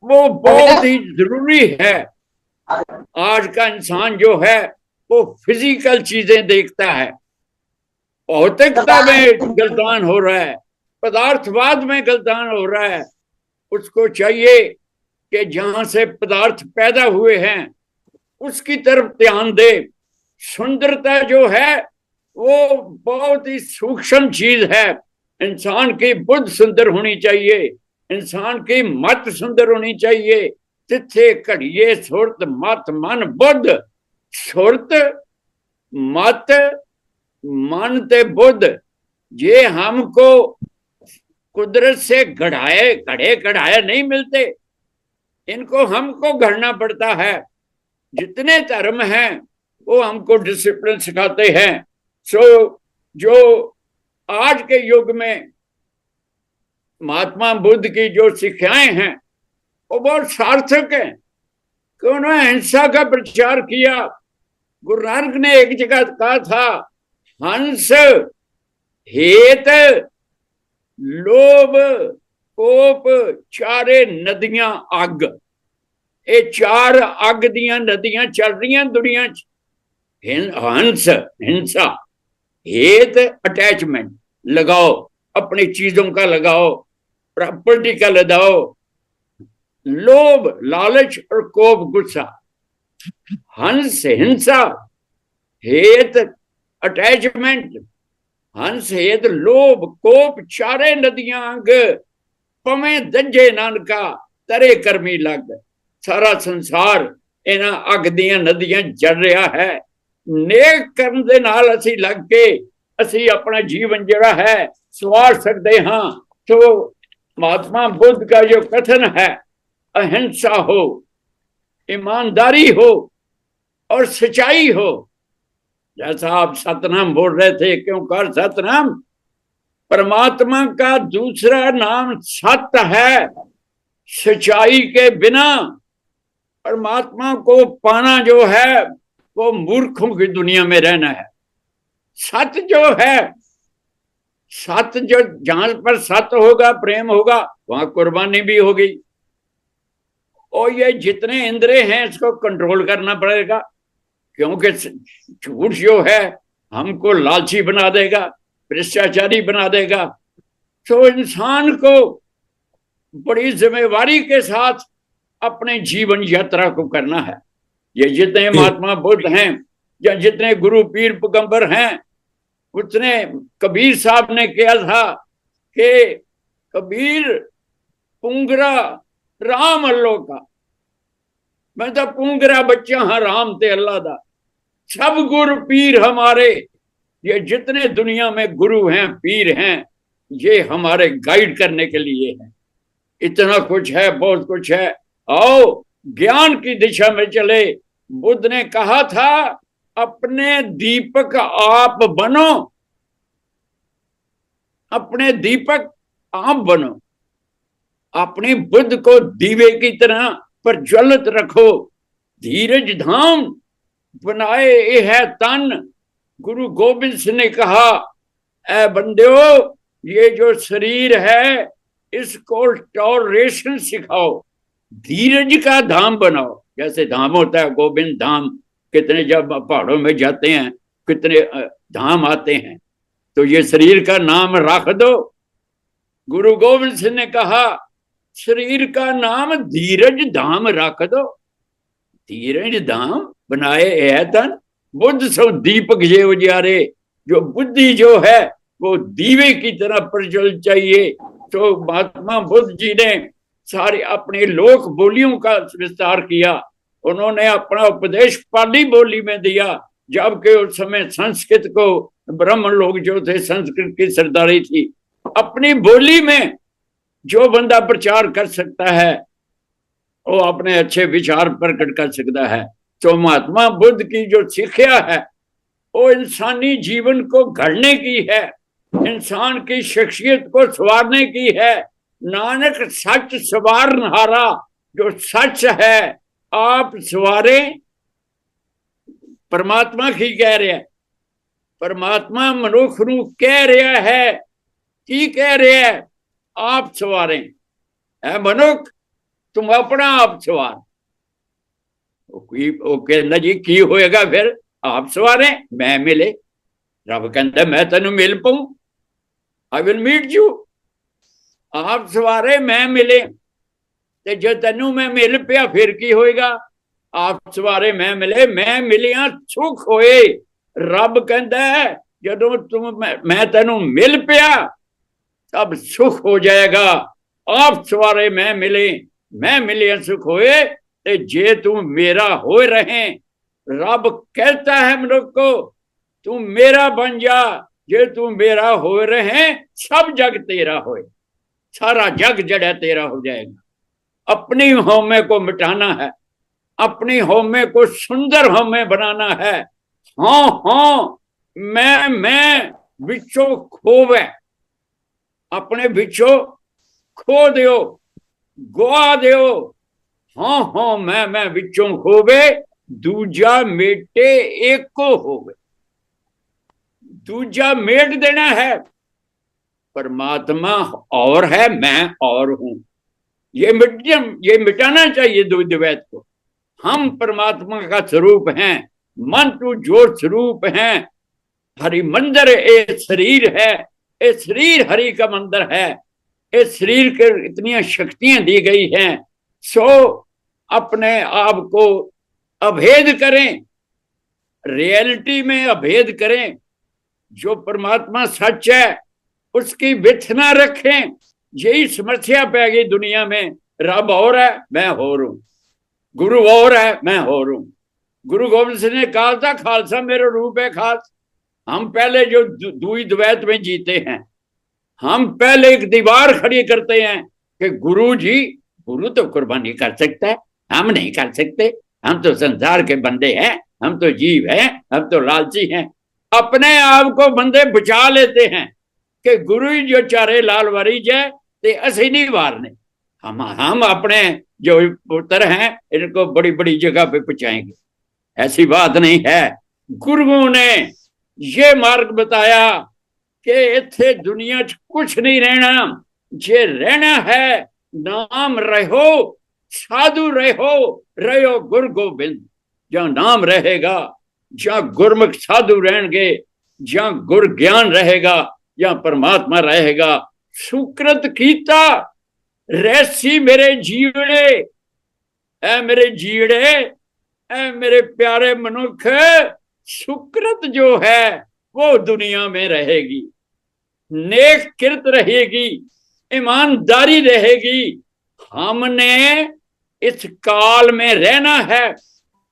वो बहुत ही जरूरी है। आज का इंसान जो है वो फिजिकल चीजें देखता है, भौतिकता में गलतान हो रहा है, पदार्थवाद में गलतान हो रहा है। उसको चाहिए कि जहां से पदार्थ पैदा हुए हैं उसकी तरफ ध्यान दे। सुंदरता जो है वो बहुत ही सूक्ष्म चीज है। इंसान की बुद्ध सुंदर होनी चाहिए, इंसान की मत सुंदर होनी चाहिए। तिथे घड़िए सुरत मत मन बुद्ध। सुरत मत मन ते बुद्ध ये हमको कुदरत से घड़ाए नहीं मिलते, इनको हमको गढ़ना पड़ता है। जितने धर्म हैं वो हमको डिसिप्लिन सिखाते हैं। सो जो आज के युग में महात्मा बुद्ध की जो शिक्षाएं हैं वो बहुत सार्थक है कि उन्होंने हिंसा का प्रचार किया। गुरु नानक ने एक जगह कहा था, हंस हेत लोभ कोप चारे नदियां अग। ये 4 अग दियां नदियां चल रही दुनिया च। हंस हिंसा, हेत अटैचमेंट लगाओ, अपनी चीजों का लगाओ, प्रॉपर्टी का लगाओ, लोभ लालच और कोप गुस्सा। हंस हिंसा, हेत अटैचमेंट, हंस हेत लोभ कोप चारे नदियां अंग। पवे दंजे नानका तरे करमी लग। सारा संसार इन्हां अग दियां नदियां जड़ रहा है। नेक कर्म दे नाल असीं लग के असीं अपना जीवन जिहड़ा है सवार सकते हाँ। तो महात्मा बुद्ध का जो कथन है, अहिंसा हो, ईमानदारी हो और सच्चाई हो। जैसा आप सतनाम बोल रहे थे, क्यों कर सतनाम? परमात्मा का दूसरा नाम सत्य है। सच्चाई के बिना परमात्मा को पाना जो है वो मूर्खों की दुनिया में रहना है। सत्य जो है, सत्य जो जहां पर सत्य होगा प्रेम होगा वहां कुर्बानी भी होगी। और ये जितने इंद्रिय हैं इसको कंट्रोल करना पड़ेगा, क्योंकि झूठ जो है हमको लालची बना देगा, भ्रष्टाचारी बना देगा। तो इंसान को बड़ी जिम्मेवारी के साथ अपने जीवन यात्रा को करना है। ये जितने महात्मा बुद्ध हैं या जितने गुरु पीर पैगंबर हैं, उतने कबीर साहब ने किया था कि कबीर पुंगरा राम अल्लाह का, मैं तो पुंगरा बच्चा हाँ राम ते अल्लाह दा, सब गुरु पीर हमारे, ये जितने दुनिया में गुरु हैं पीर हैं, ये हमारे गाइड करने के लिए हैं। इतना कुछ है, बहुत कुछ है। आओ ज्ञान की दिशा में चले। बुद्ध ने कहा था अपने दीपक आप बनो, अपने दीपक आप बनो, अपनी बुद्ध को दीवे की तरह प्रज्वलित रखो। धीरज धाम बनाए है तन। गुरु गोबिंद सिंह ने कहा, ए बंदो, ये जो शरीर है इसको टॉलरेशन सिखाओ, धीरज का धाम बनाओ। जैसे धाम होता है गोविंद धाम, कितने जब पहाड़ों में जाते हैं कितने धाम आते हैं, तो ये शरीर का नाम रख दो। गुरु गोविंद सिंह ने कहा शरीर का नाम धीरज धाम रख दो। धीरज धाम बनाए है तन। बुद्ध सो दीपक ये उजारे। जो बुद्धि जो है वो दीवे की तरह प्रज्वल चाहिए। तो महात्मा बुद्ध जी ने सारे अपने लोक बोलियों का विस्तार किया। उन्होंने अपना उपदेश पाली बोली में दिया, जबकि उस समय संस्कृत को ब्राह्मण लोग जो थे, संस्कृत की सरदारी थी। अपनी बोली में जो बंदा प्रचार कर सकता है वो अपने अच्छे विचार प्रकट कर सकता है। तो महात्मा बुद्ध की जो शिक्षा है वो इंसानी जीवन को घड़ने की है, इंसान की शख्सियत को संवारने की है। नानक सच सवारनहारा, जो सच है आप सवारे। परमात्मा की कह रहा है, परमात्मा मनुख नू कह रहा है, की कह रहा है, आप सवारे। है मनुख, तुम अपना आप सवार। कहना जी की होएगा फिर? आप सवारे मैं मिले। रब कहता मैं तेन मिल पाऊं, आई विल मीट यू। आप सवारे मैं मिले, ते जो तेनू मैं मिल पिया फिर की होएगा? आप सवारे मैं मिले, मैं मिलिया सुख होए। रब कहता है जो तुम मैं तेनू मिल पिया तब सुख हो जाएगा। आप सवारे मैं मिले, मैं मिलिया सुख होए। ते जे तू मेरा हो रहे, रब कहता है मनुष्य को तू मेरा बन जा। जे तू मेरा हो रहे सब जग तेरा होए, सारा जग जड़ा तेरा हो जाएगा। अपनी हौमे को मिटाना है, अपनी हौमे को सुंदर हौमे बनाना है। हाँ हाँ मैं बिचो खोवे, अपने बिचो खो दियो, गुआ दियो। हाँ हाँ मैं बिचों खोवे, दूजा मेटे एक को होवे। दूजा मेट देना है। परमात्मा और है, मैं और हूं। ये मिटाना चाहिए द्वैत को। हम परमात्मा का स्वरूप हैं, मन तू जो स्वरूप हैं। हरि मंदिर ए शरीर है, ये शरीर हरि का मंदिर है। इस शरीर के इतनी शक्तियां दी गई हैं। सो अपने आप को अभेद करें, रियलिटी में अभेद करें। जो परमात्मा सच है उसकी विथ ना रखें। यही समस्या पै गई दुनिया में। रब और है, मैं होर हूं। गुरु और है, मैं होर हूं। गुरु गोबिंद सिंह ने कहा था खालसा मेरा रूप है खास। हम पहले जो दुई द्वैत में जीते हैं, हम पहले एक दीवार खड़ी करते हैं कि गुरु जी, गुरु तो कुर्बानी कर सकता है, हम नहीं कर सकते। हम तो संसार के बंदे हैं, हम तो जीव हैं, हम तो लालची हैं। अपने आप को बंदे बचा लेते हैं कि गुरु ही जो चारे लाल वारी जाए ते असि नहीं वारने। हम अपने जो पुत्र हैं इनको बड़ी बड़ी जगह पे पहुंचाएंगे। ऐसी बात नहीं है। गुरुओं ने ये मार्ग बताया कि इत्थे दुनिया च कुछ नहीं रहना। जे रहना है नाम रहो, साधु रहो गुरु गोबिंद। जहां नाम रहेगा, जहां गुरमुख साधु रहेंगे, जहां गुर ज्ञान रहेगा, जहां परमात्मा रहेगा। सुकृत कीता रहसी मेरे जीवड़े, ऐ मेरे जीवड़े, ऐ मेरे प्यारे मनुख, सुकृत जो है वो दुनिया में रहेगी, नेक किरत रहेगी, ईमानदारी रहेगी। हमने इस काल में रहना है,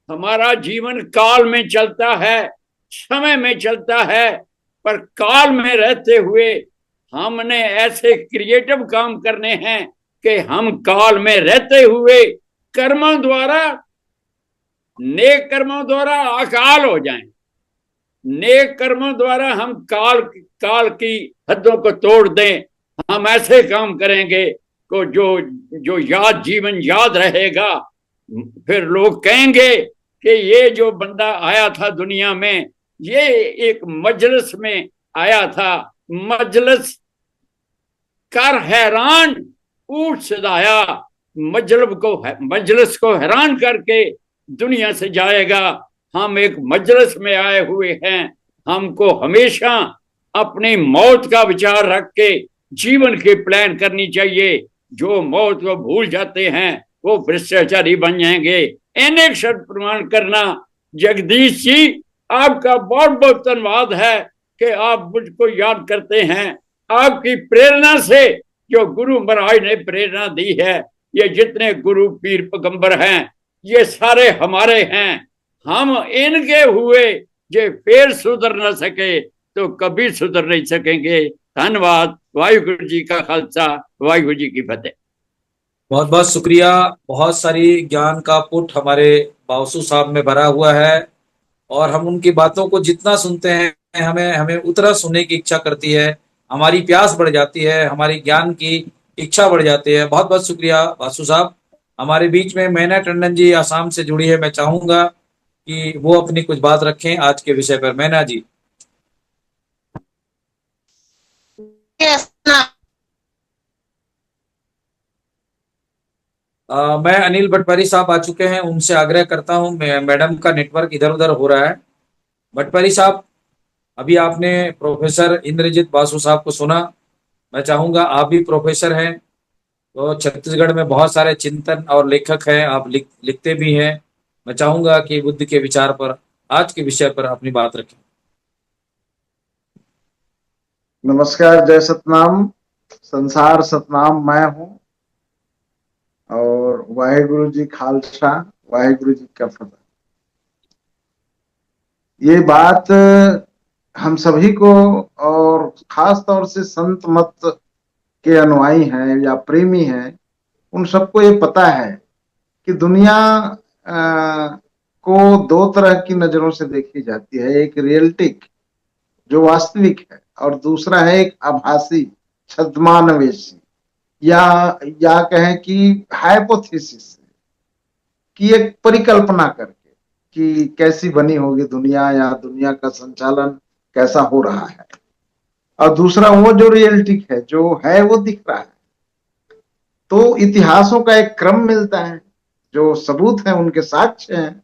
हमारा जीवन काल में चलता है, समय में चलता है, पर काल में रहते हुए हमने ऐसे क्रिएटिव काम करने हैं कि हम काल में रहते हुए कर्मों द्वारा, नेक कर्मों द्वारा अकाल हो जाएं, नेक कर्मों द्वारा हम काल की हदों को तोड़ दें। हम ऐसे काम करेंगे को जो जो याद जीवन याद रहेगा। फिर लोग कहेंगे कि ये जो बंदा आया था दुनिया में, ये एक मजलिस में आया था, मजलिस कर हैरान ऊट सदाया, मजलिस को हैरान करके दुनिया से जाएगा। हम एक मजलिस में आए हुए हैं, हमको हमेशा अपनी मौत का विचार रख के जीवन की प्लान करनी चाहिए। जो मौत को भूल जाते हैं वो भ्रष्टाचारी बन जाएंगे। अनेक शब्द प्रमाण करना। जगदीश जी, आपका बहुत बहुत धन्यवाद है कि आप मुझको याद करते हैं। आपकी प्रेरणा से, जो गुरु महाराज ने प्रेरणा दी है, ये जितने गुरु पीर पैगंबर हैं ये सारे हमारे हैं। हम इनके हुए जे फिर सुधर न सके तो कभी सुधर नहीं सकेंगे। धन्यवाद। वाहिगुरु जी का खालसा, वाहिगुरु जी की फतेह। बहुत बहुत शुक्रिया। बहुत सारी ज्ञान का पुट हमारे बासु साहब में भरा हुआ है और हम उनकी बातों को जितना सुनते हैं हमें हमें उतना सुनने की इच्छा करती है, हमारी प्यास बढ़ जाती है, हमारी ज्ञान की इच्छा बढ़ जाती है। बहुत बहुत शुक्रिया बासु साहब। हमारे बीच में मैना टंडन जी आसाम से जुड़ी है, मैं चाहूंगा कि वो अपनी कुछ बात रखें आज के विषय पर। मैना जी। मैं अनिल भटपारी साहब आ चुके हैं, उनसे आग्रह करता हूं, मैडम का नेटवर्क इधर उधर हो रहा है। भटपारी साहब, अभी आपने प्रोफेसर इंद्रजीत बासु साहब को सुना। मैं चाहूंगा, आप भी प्रोफेसर हैं, तो छत्तीसगढ़ में बहुत सारे चिंतन और लेखक हैं, आप लिखते भी हैं। मैं चाहूंगा कि बुद्ध के विचार पर, आज के विषय पर अपनी बात रखें। नमस्कार। जय सतनाम। संसार सतनाम मैं हूं और वाहिगुरु जी खालसा, वाहिगुरु जी का फतेह। ये बात हम सभी को और खास तौर से संत मत के अनुयायी हैं या प्रेमी हैं, उन सबको ये पता है कि दुनिया को दो तरह की नजरों से देखी जाती है। एक रियलिटिक जो वास्तविक है और दूसरा है एक आभासी छद्मानवेशी या कहें कि हाइपोथेसिस, कि एक परिकल्पना करके कि कैसी बनी होगी दुनिया या दुनिया का संचालन कैसा हो रहा है। और दूसरा वो जो रियलिटिक है, जो है वो दिख रहा है। तो इतिहासों का एक क्रम मिलता है, जो सबूत है उनके साक्ष्य हैं।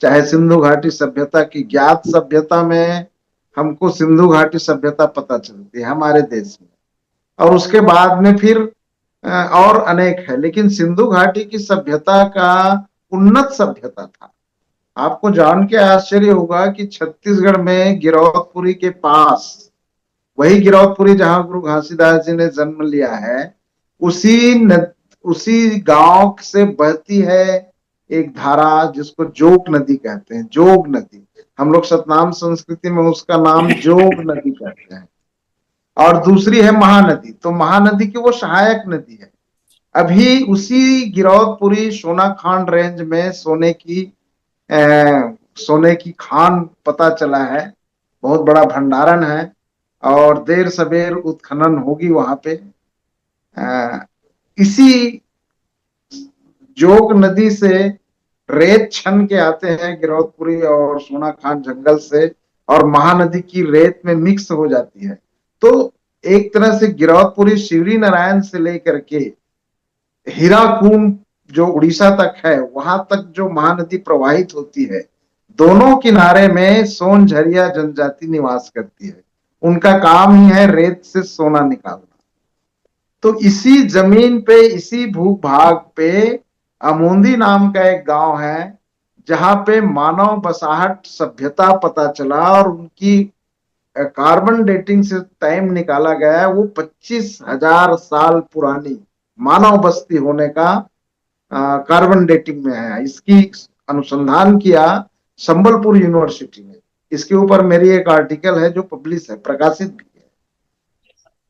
चाहे सिंधु घाटी सभ्यता की ज्ञात सभ्यता में हमको सिंधु घाटी सभ्यता पता चलती है हमारे देश में, और उसके बाद में फिर और अनेक है, लेकिन सिंधु घाटी की सभ्यता का उन्नत सभ्यता था। आपको जान के आश्चर्य होगा कि छत्तीसगढ़ में गिरौदपुरी के पास, वही गिरौदपुरी जहां गुरु घासीदास जी ने जन्म लिया है, उसी गांव से बहती है एक धारा जिसको जोग नदी कहते हैं। जोग नदी, हम लोग सतनाम संस्कृति में उसका नाम जोग नदी कहते हैं। और दूसरी है महानदी। तो महानदी की वो सहायक नदी है। अभी उसी गिरौदपुरी सोनाखान रेंज में सोने की खान पता चला है। बहुत बड़ा भंडारण है और देर सबेर उत्खनन होगी वहां पे। इसी जोग नदी से रेत छन के आते हैं गिरौदपुरी और सोनाखान जंगल से, और महानदी की रेत में मिक्स हो जाती है। तो एक तरह से गिरौदपुरी शिवरी नारायण से लेकर के हीराकुंड जो उड़ीसा तक है, वहां तक जो महानदी प्रवाहित होती है, दोनों किनारे में सोनझरिया जनजाति निवास करती है। उनका काम ही है रेत से सोना निकालना। तो इसी जमीन पे, इसी भूभाग पे अमोंदी नाम का एक गांव है जहां पे मानव बसाहट सभ्यता पता चला, और उनकी कार्बन डेटिंग से टाइम निकाला गया है, वो 25,000 साल पुरानी मानव बस्ती होने का कार्बन डेटिंग में है। इसकी अनुसंधान किया संबलपुर यूनिवर्सिटी में। इसके ऊपर मेरी एक आर्टिकल है जो पब्लिश है, प्रकाशित भी है।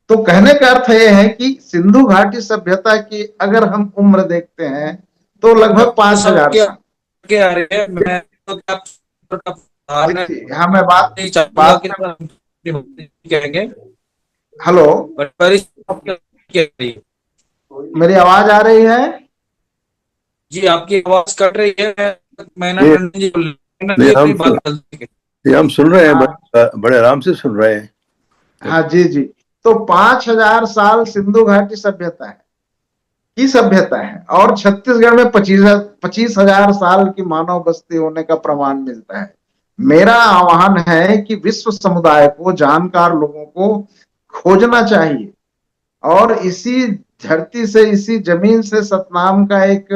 तो कहने का अर्थ यह है कि सिंधु घाटी सभ्यता की अगर हम उम्र देखते हैं तो लगभग 5,000 साल। क्या आ रही है, मैं तो देखिए, हाँ मैं बात नहीं चाहूंगा बात कि कहेंगे, हेलो, पर क्या रही है? मेरी आवाज आ रही है? जी आपकी आवाज कट रही है। मैंने ये टंडन जी नहीं, अपनी बात कर दी। ये हम सुन रहे हैं, हाँ बड़े आराम से सुन रहे हैं। हाँ, जी जी। तो 5,000 साल सिंधु घाटी सभ्यता है, की सभ्यता है, और छत्तीसगढ़ में 25,000 साल की मानव बस्ती होने का प्रमाण मिलता है। मेरा आह्वान है कि विश्व समुदाय को, जानकार लोगों को खोजना चाहिए, और इसी धरती से, इसी जमीन से सतनाम का एक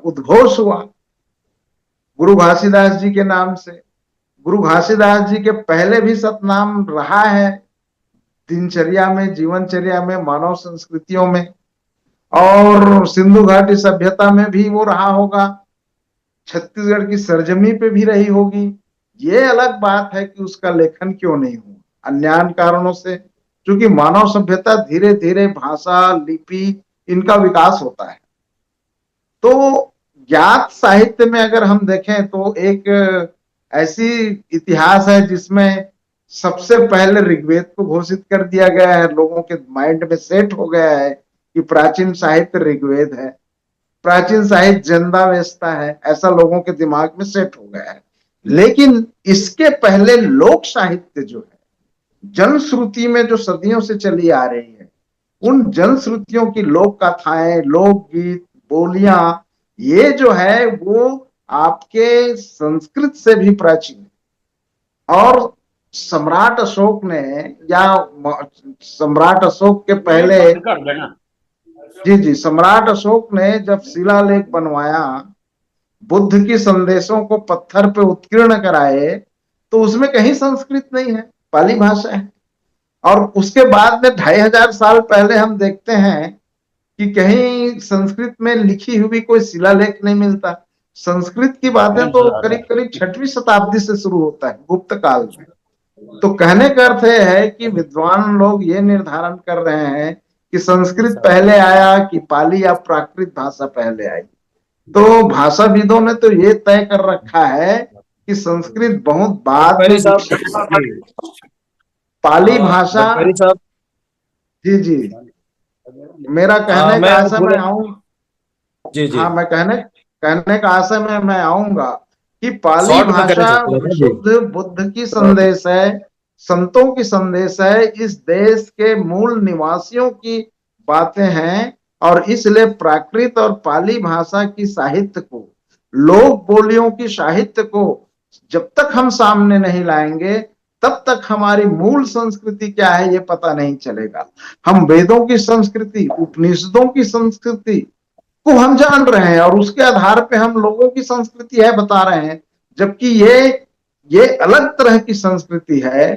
उद्घोष हुआ गुरु घासीदास जी के नाम से। गुरु घासीदास जी के पहले भी सतनाम रहा है दिनचर्या में, जीवनचर्या में, मानव संस्कृतियों में, और सिंधु घाटी सभ्यता में भी वो रहा होगा, छत्तीसगढ़ की सरजमी पे भी रही होगी। ये अलग बात है कि उसका लेखन क्यों नहीं हुआ, अन्यान कारणों से, क्योंकि मानव सभ्यता धीरे धीरे भाषा, लिपि, इनका विकास होता है। तो ज्ञात साहित्य में अगर हम देखें तो एक ऐसी इतिहास है जिसमें सबसे पहले ऋग्वेद को घोषित कर दिया गया है, लोगों के माइंड में सेट हो गया है कि प्राचीन साहित्य ऋग्वेद है, प्राचीन साहित्य जंदावेस्ता है, ऐसा लोगों के दिमाग में सेट हो गया है। लेकिन इसके पहले लोक साहित्य जो है, जनश्रुति में जो सदियों से चली आ रही है, उन जनश्रुतियों की लोक कथाएं, लोकगीत, बोलियां, ये जो है वो आपके संस्कृत से भी प्राचीन है। और सम्राट अशोक ने, या सम्राट अशोक के पहले, जी जी, सम्राट अशोक ने जब शिलालेख बनवाया, बुद्ध की संदेशों को पत्थर पे उत्कीर्ण कराए, तो उसमें कहीं संस्कृत नहीं है, पाली भाषा है। और उसके बाद में 2,500 साल पहले हम देखते हैं कि कहीं संस्कृत में लिखी हुई कोई शिलालेख नहीं मिलता। संस्कृत की बातें तो करीब करीब 6वीं शताब्दी से शुरू होता है, गुप्त काल में। तो कहने का अर्थ है कि विद्वान लोग ये निर्धारण कर रहे हैं कि संस्कृत पहले आया कि पाली या प्राकृत भाषा पहले आई। तो भाषाविदों ने तो ये तय कर रखा है कि संस्कृत बहुत बाद में पाली भाषा। जी जी, मेरा कहने का आशय में आऊं, जी जी, हाँ मैं कहने का आशय में मैं आऊंगा कि पाली भाषा शुद्ध बुद्ध की संदेश है, संतों की संदेश है, इस देश के मूल निवासियों की बातें हैं। और इसलिए प्राकृत और पाली भाषा की साहित्य को, लोक बोलियों की साहित्य को जब तक हम सामने नहीं लाएंगे, तब तक हमारी मूल संस्कृति क्या है ये पता नहीं चलेगा। हम वेदों की संस्कृति, उपनिषदों की संस्कृति को हम जान रहे हैं, और उसके आधार पे हम लोगों की संस्कृति है बता रहे हैं, जबकि ये अलग तरह की संस्कृति है।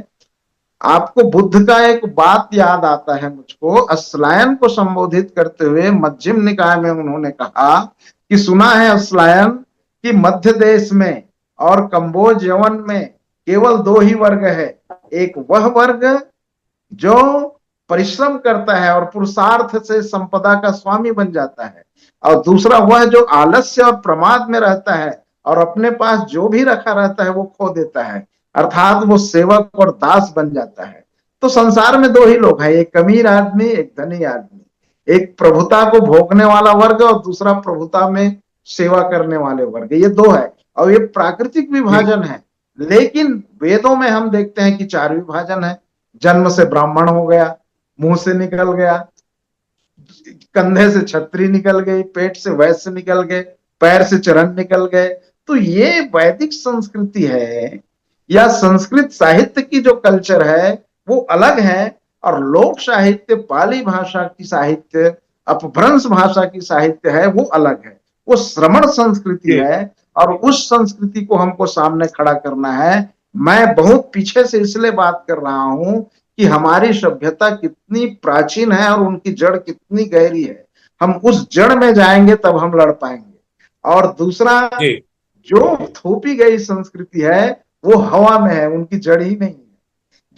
आपको बुद्ध का एक बात याद आता है मुझको, अस्लायन को संबोधित करते हुए मध्यम निकाय में उन्होंने कहा कि सुना है अस्लायन कि मध्य देश में और कंबोज यवन में केवल 2 ही वर्ग है, एक वह वर्ग जो परिश्रम करता है और पुरुषार्थ से संपदा का स्वामी बन जाता है, और दूसरा वह जो आलस्य और प्रमाद में रहता है और अपने पास जो भी रखा रहता है वो खो देता है, अर्थात वो सेवक और दास बन जाता है। तो संसार में 2 ही लोग हैं, एक अमीर आदमी, एक धनी आदमी, एक प्रभुता को भोगने वाला वर्ग और दूसरा प्रभुता में सेवा करने वाले वर्ग, ये 2 है। और ये प्राकृतिक विभाजन है। लेकिन वेदों में हम देखते हैं कि 4 विभाजन है। जन्म से ब्राह्मण हो गया, मुंह से निकल गया, कंधे से छत्री निकल गई, पेट से वैश्य निकल गए, पैर से चरण निकल गए। तो ये वैदिक संस्कृति है, या संस्कृत साहित्य की जो कल्चर है वो अलग है, और लोक साहित्य, पाली भाषा की साहित्य, अपभ्रंश भाषा की साहित्य है, वो अलग है, वो श्रमण संस्कृति है। और उस संस्कृति को हमको सामने खड़ा करना है। मैं बहुत पीछे से इसलिए बात कर रहा हूं कि हमारी सभ्यता कितनी प्राचीन है और उनकी जड़ कितनी गहरी है। हम उस जड़ में जाएंगे तब हम लड़ पाएंगे। और दूसरा, जी जो थोपी गई संस्कृति है वो हवा में है, उनकी जड़ ही नहीं है।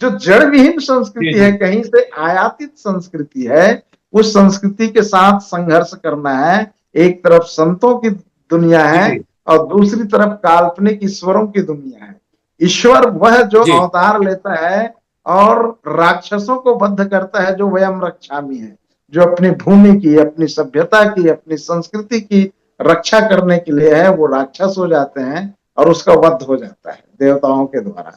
जो जड़ विहीन जी संस्कृति जी है, कहीं से आयातित संस्कृति है, उस संस्कृति के साथ संघर्ष करना है। एक तरफ संतों की दुनिया है जी और दूसरी तरफ काल्पनिक ईश्वरों की दुनिया है। ईश्वर वह जो जी अवतार लेता है और राक्षसों को बद्ध करता है, जो वयम रक्षामि है, जो अपनी भूमि की, अपनी सभ्यता की, अपनी संस्कृति की रक्षा करने के लिए है, वो राक्षस हो जाते हैं और उसका वध हो जाता है देवताओं के द्वारा।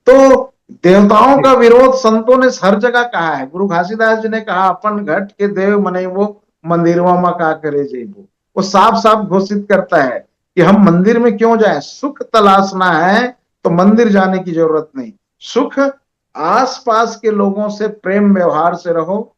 तो देवताओं का विरोध संतों ने हर जगह कहा है। गुरु घासीदास जी ने कहा, अपन घट के देव मने वो मंदिरवा में का करे जेबो। वो साफ साफ घोषित करता है कि हम मंदिर में क्यों जाएं, सुख तलाशना है तो मंदिर जाने की जरूरत नहीं। सुख आसपास के लोगों से प्रेम व्यवहार से रहो,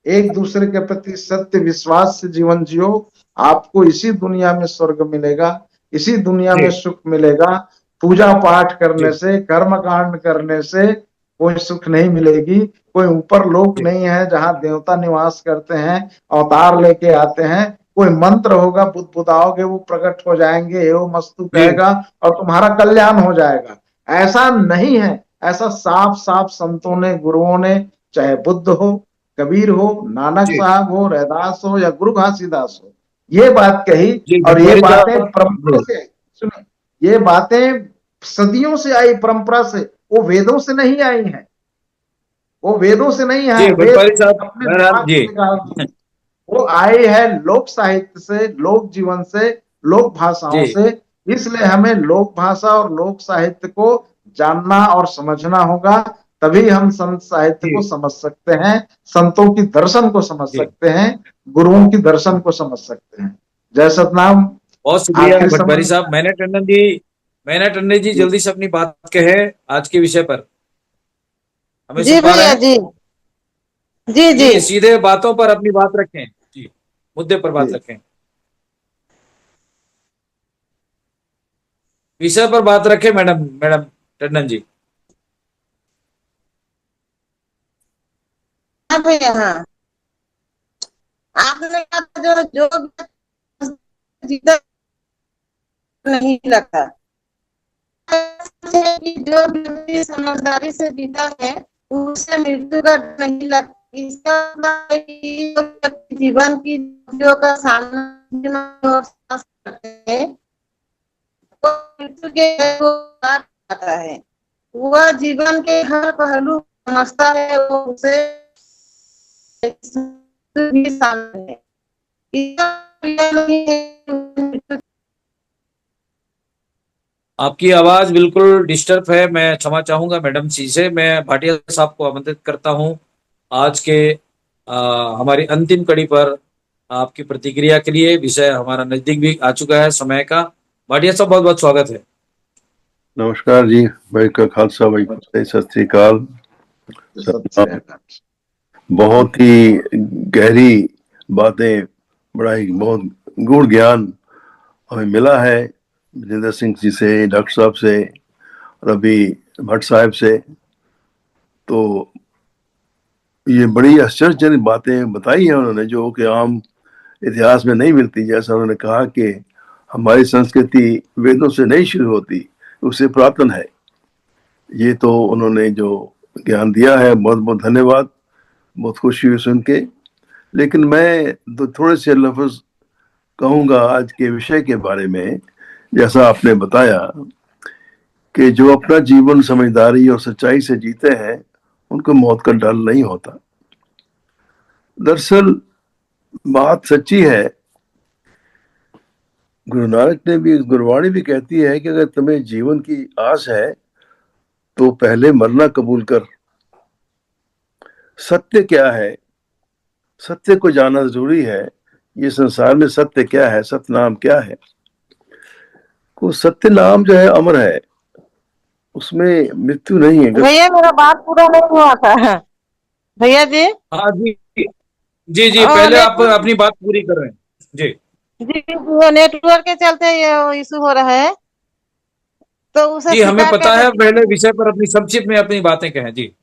एक दूसरे के प्रति सत्य विश्वास से जीवन जियो। आपको इसी दुनिया में स्वर्ग मिलेगा, इसी दुनिया में जी सुख मिलेगा। पूजा पाठ करने जी से, कर्म कांड करने से कोई सुख नहीं मिलेगी। कोई ऊपर लोक जी नहीं है जहां देवता निवास करते हैं, अवतार लेके आते हैं। कोई मंत्र होगा, बुदबुदाओगे वो प्रकट हो जाएंगे, एवं मस्तु जी कहेगा और तुम्हारा कल्याण हो जाएगा। ऐसा नहीं है। ऐसा साफ साफ संतों ने, गुरुओं ने, चाहे बुद्ध हो, कबीर हो, नानक जी साहब हो, रैदास हो या गुरु घासीदास हो, ये बात कही। जी और ये भट्टभाई बातें साहब परंपरा जी से, सुनिए, ये बातें सदियों से आई परंपरा से, वो वेदों से नहीं आई हैं। वो वेदों से नहीं है, जी वेद भट्टभाई साहब अपने मेहरान दिमाग जी से निकाल दिए। वो आए हैं लोक साहित्य से, लोक जीवन से, लोक भाषाओं जी से। इसलिए हमें लोक भाषा और लोक साहित्य को जानना और समझना होगा। तभी हम संत साहित्य को जी समझ सकते हैं, संतों की दर्शन को समझ जी सकते हैं, गुरुओं की दर्शन को समझ सकते हैं। जय सतनाम। बहुत शुक्रिया आखिरी भट्टभाई समय साहब। मैंने टंडन जी जल्दी से अपनी बात कहे आज के विषय पर। हमें जी सुन पा रहे भैया हैं? जी। जी जी। जी सीधे बातों पर अपनी बात रखें जी, मुद्दे पर बात जी, रखें, विषय पर बात रखें। Madam madam Tandon ji. हाँ भैया हाँ। आपने कहा जो जो जीता नहीं लगता है कि जो व्यक्ति समझदारी से जीता है उसे मृत्यु का डर नहीं लगता। इसका मतलब है कि जो व्यक्ति जीवन की चुनौतियों का सामना और साहस करते हैं वो मृत्यु के डर को पार पाता है। वह जीवन के हर पहलू को समझता है, वो उसे भी शामिल है। इसका मतलब नहीं है कि मृत्यु आपकी आवाज बिल्कुल डिस्टर्ब है, मैं क्षमा चाहूंगा मैडम जी से। मैं भाटिया साहब को आमंत्रित करता हूं आज के हमारी अंतिम कड़ी पर आपकी प्रतिक्रिया के लिए। विषय हमारा नजदीक भी आ चुका है समय का। भाटिया साहब बहुत बहुत स्वागत है। नमस्कार जी। भाई का खालसा, भाई का सत श्री अकाल। सत श्री अकाल। बहुत ही गहरी बातें, बड़ा ही बहुत गूढ़ ज्ञान हमें मिला है जितेंद्र सिंह जी से, डॉक्टर साहब से और अभी भट्ट साहब से। तो ये बड़ी आश्चर्यजनक बातें बताई हैं उन्होंने, जो कि आम इतिहास में नहीं मिलती। जैसा उन्होंने कहा कि हमारी संस्कृति वेदों से नहीं शुरू होती, उससे पुरातन है। ये तो उन्होंने जो ज्ञान दिया है, बहुत बहुत धन्यवाद। बहुत खुशी हुई सुन के। लेकिन मैं तो थोड़े से लफ्ज कहूँगा आज के विषय के बारे में। जैसा आपने बताया कि जो अपना जीवन समझदारी और सच्चाई से जीते हैं उनको मौत का डर नहीं होता। दरअसल बात सच्ची है। गुरु नानक ने भी, गुरबाणी भी कहती है कि अगर तुम्हें जीवन की आस है तो पहले मरना कबूल कर। सत्य क्या है, सत्य को जानना जरूरी है। ये संसार में सत्य क्या है, सत्य नाम क्या है? को सत्य नाम जो है अमर है, उसमें मृत्यु नहीं है। भैया मेरा बात पूरा नहीं हुआ था। भैया जी। हाँ जी जी जी, और पहले आप नेटवर्क, अपनी बात पूरी कर रहे हैं जी। जी वो नेटवर्क के चलते ये इशू हो रहा है, तो उसे जी हमें स्वीकार कर पता है, देती पहले हूँ। विषय पर अपनी संक्षिप्त में अपनी बातें कहें जी।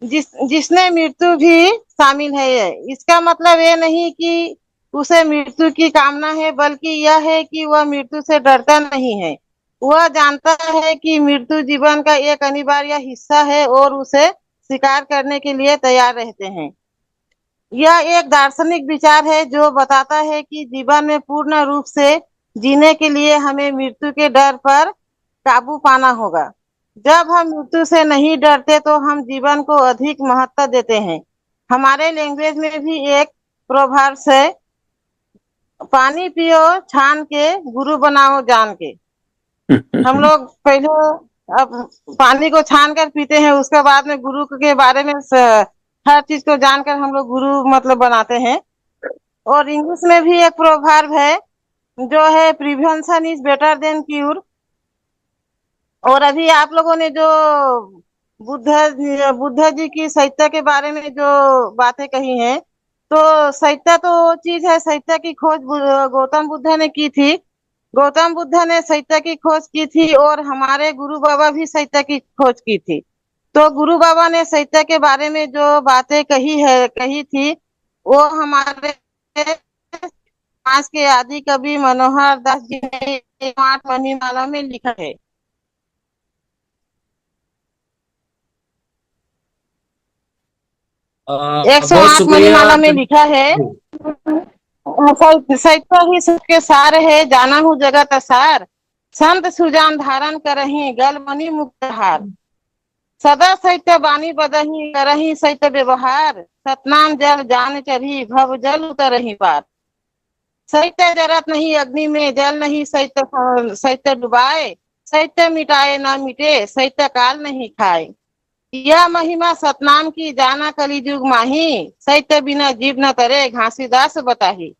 जिसने मृत्यु भी शामिल है, इसका मतलब ये नहीं कि उसे मृत्यु की कामना है, बल्कि यह है कि वह मृत्यु से डरता नहीं है। वह जानता है कि मृत्यु जीवन का एक अनिवार्य हिस्सा है और उसे स्वीकार करने के लिए तैयार रहते हैं। यह एक दार्शनिक विचार है जो बताता है कि जीवन में पूर्ण रूप से जीने के लिए हमें मृत्यु के डर पर काबू पाना होगा। जब हम मृत्यु से नहीं डरते तो हम जीवन को अधिक महत्व देते हैं। हमारे लैंग्वेज में भी एक प्रोवर्ब्स है, पानी पियो छान के, गुरु बनाओ जान के। हम लोग पहले अब पानी को छान कर पीते हैं, उसके बाद में गुरु के बारे में हर चीज को जानकर हम लोग गुरु मतलब बनाते हैं। और इंग्लिश में भी एक प्रोवर्ब है जो है, prevention is better than cure. और अभी आप लोगों ने जो बुद्ध जी की सहिता के बारे में जो बातें कही हैं, तो सहिता तो वो चीज है, सहिता की खोज गौतम बुद्ध ने की थी। गौतम बुद्ध ने सहिता की खोज की थी और हमारे गुरु बाबा भी सहिता की खोज की थी। तो गुरु बाबा ने सहिता के बारे में जो बातें कही थी, वो हमारे समाज के आदि कवि मनोहर दास जी ने 8 मणिमाला में लिखा है। बहुत 108 शुक्रिया मणिमाला में लिखा है, जी। सत्य ही सबके सार है, जाना हूँ जगत असार। संत सुजान धारण करही, गल मणि मुक्त हार। सदा सत्य बानी बदही, करही सत्य व्यवहार। सतनाम जल जान चढ़ी, भव जल उतरही पार। सत्य जरत नहीं अग्नि में, जल नहीं सत्य सत्य डुबाए। सत्य मिटाए ना मिटे, सत्य काल नहीं खाए। यह महिमा सतनाम की, जाना कलिजुग माही। सत्य बिना जीव न तरे, घासीदास बताही।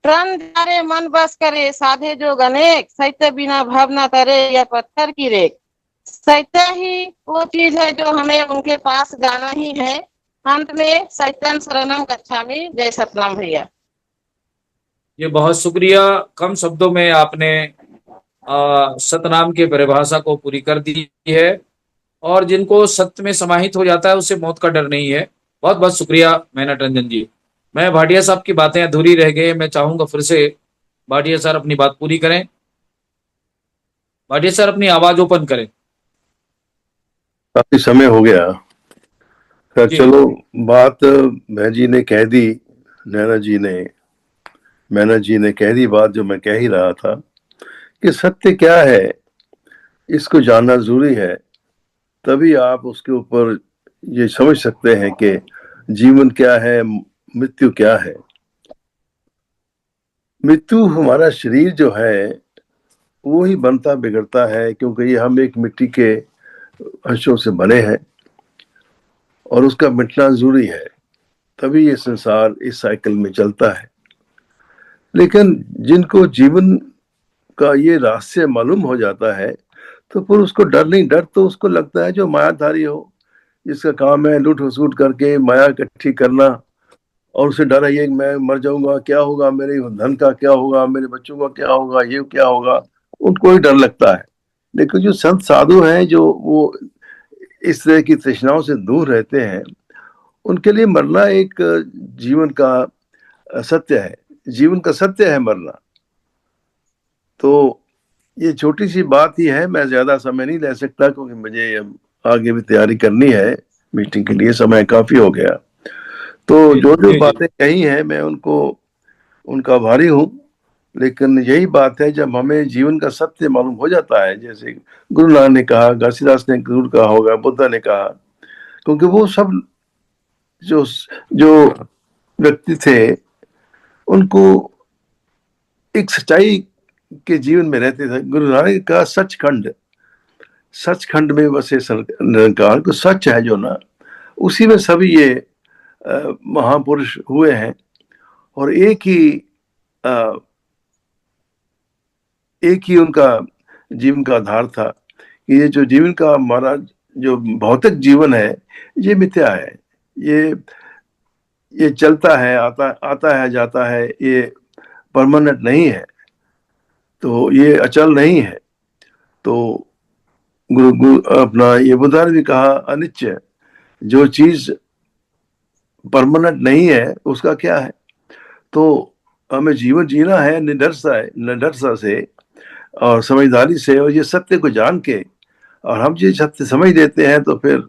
प्रण जारे मन बस करे, साधे जो अनेक। सत्य बिना भव न तरे, यह पत्थर की रेख। सत्य ही वो चीज है जो हमें उनके पास जाना ही है। अंत में सत्यम शरणम गच्छामि। जय सतनाम भैया। ये बहुत शुक्रिया, कम शब्दों में आपने सतनाम की परिभाषा को पूरी कर दी है। और जिनको सत्य में समाहित हो जाता है उसे मौत का डर नहीं है। बहुत बहुत शुक्रिया मेहनत रंजन जी। मैं भाटिया साहब की बातें अधूरी रह गई, मैं चाहूंगा फिर से भाटिया सर अपनी बात पूरी करें। भाटिया सर अपनी आवाज ओपन करें। काफी समय हो गया। खैर जी चलो, बात बहन जी ने कह दी, नैना जी ने, मैना जी ने कह दी बात जो मैं कह ही रहा था कि सत्य क्या है, इसको जानना जरूरी है। तभी आप उसके ऊपर ये समझ सकते हैं कि जीवन क्या है, मृत्यु क्या है। मृत्यु हमारा शरीर जो है वो ही बनता बिगड़ता है, क्योंकि ये हम एक मिट्टी के अंशों से बने हैं और उसका मिटना जरूरी है, तभी ये संसार इस साइकिल में चलता है। लेकिन जिनको जीवन का ये रहस्य मालूम हो जाता है तो फिर उसको डर नहीं, डर तो उसको लगता है जो मायाधारी हो, जिसका काम है लूट खसूट करके माया इकट्ठी करना, और उसे डर है ये मैं मर जाऊंगा, क्या होगा मेरे धन का, क्या होगा मेरे बच्चों का, क्या होगा, ये क्या होगा, उनको ही डर लगता है। लेकिन जो संत साधु हैं, जो वो इस तरह की तृष्णाओं से दूर रहते हैं, उनके लिए मरना एक जीवन का सत्य है, जीवन का सत्य है मरना। तो ये छोटी सी बात ही है, मैं ज्यादा समय नहीं ले सकता क्योंकि मुझे आगे भी तैयारी करनी है, मीटिंग के लिए समय काफी हो गया। तो जी जो जो जी जी बातें कही हैं मैं उनको उनका आभारी हूँ। लेकिन यही बात है, जब हमें जीवन का सत्य मालूम हो जाता है, जैसे गुरु नानक ने कहा, घासीदास ने जरूर कहा होगा, बुद्धा ने कहा, क्योंकि वो सब जो जो व्यक्ति थे उनको एक सच्चाई के जीवन में रहते थे। गुरु नानक का सचखंड, सचखंड में बसे निरंकार को सच है जो ना, उसी में सभी ये महापुरुष हुए हैं। और अ, एक ही उनका जीवन का आधार था कि ये जो जीवन का हमारा जो भौतिक जीवन है ये मिथ्या है, ये चलता है, आता है जाता है, ये परमानेंट नहीं है, तो ये अचल नहीं है। तो गुरु अपना ये बुद्धा ने भी कहा अनित्य, जो चीज परमानेंट नहीं है उसका क्या है। तो हमें जीवन जीना है निडरता से और समझदारी से, और ये सत्य को जान के, और हम ये सत्य समझ देते हैं तो फिर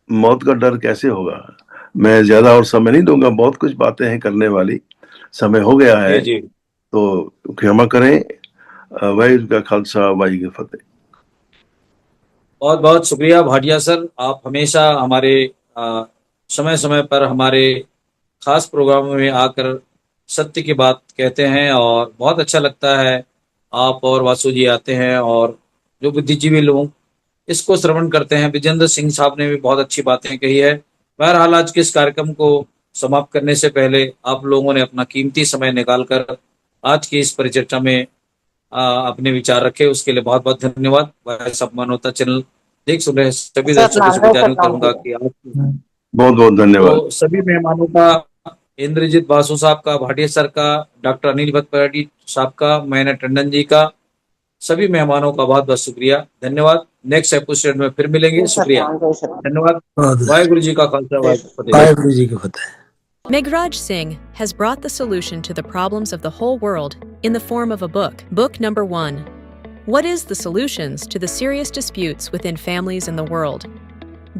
मौत का डर कैसे होगा। मैं ज्यादा और समय नहीं दूंगा, बहुत कुछ बातें हैं करने वाली, समय हो गया है, जी तो क्षमा करें। वाहिगुरू का खालसा, वाहिगुरू की फतेह। बहुत बहुत शुक्रिया भाटिया सर, आप हमेशा हमारे समय समय पर हमारे खास प्रोग्रामों में आकर सत्य की बात कहते हैं और बहुत अच्छा लगता है। आप और वासु जी आते हैं और जो बुद्धिजीवी लोग इसको श्रवण करते हैं। विजेंद्र सिंह साहब ने भी बहुत अच्छी बातें कही है। बहरहाल आज के इस कार्यक्रम को समाप्त करने से पहले आप लोगों ने अपना कीमती समय निकालकर आज की इस परिचर्चा में अपने विचार रखे, उसके लिए बहुत बहुत धन्यवाद। वॉइस ऑफ मानवता चैनल देख सुन रहे सभी दर्शकों से विचार करूंगा कि आज बहुत बहुत धन्यवाद। तो सभी मेहमानों का, इंद्रजीत बासु साहब का, भाटिया सर का, डॉक्टर अनिल भट्टपाटी साहब का, मैंने टंडन जी का, सभी मेहमानों का बहुत बहुत शुक्रिया, धन्यवाद। नेक्स्ट एपिसोड में फिर मिलेंगे। शुक्रिया, धन्यवाद। वाहिगुरु जी का खालसा, वाहिगुरु जी की फतेह। Meghraj Singh has brought the solution to the problems of the whole world in the form of a book. Book number 1. What is the solutions to the serious disputes within families in the world?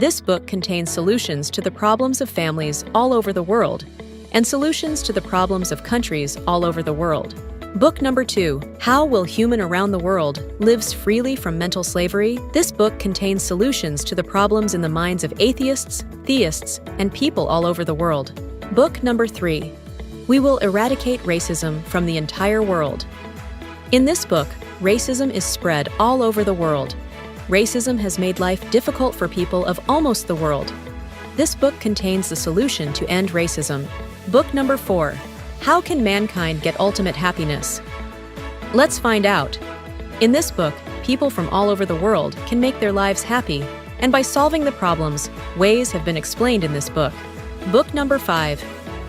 This book contains solutions to the problems of families all over the world and solutions to the problems of countries all over the world. Book number 2. How will human around the world lives freely from mental slavery? This book contains solutions to the problems in the minds of atheists, theists, and people all over the world. Book number 3. We will eradicate racism from the entire world. In this book, racism is spread all over the world. Racism has made life difficult for people of almost the world. This book contains the solution to end racism. Book number 4. How can mankind get ultimate happiness? Let's find out. In this book, people from all over the world can make their lives happy, and by solving the problems, ways have been explained in this book. Book number 5.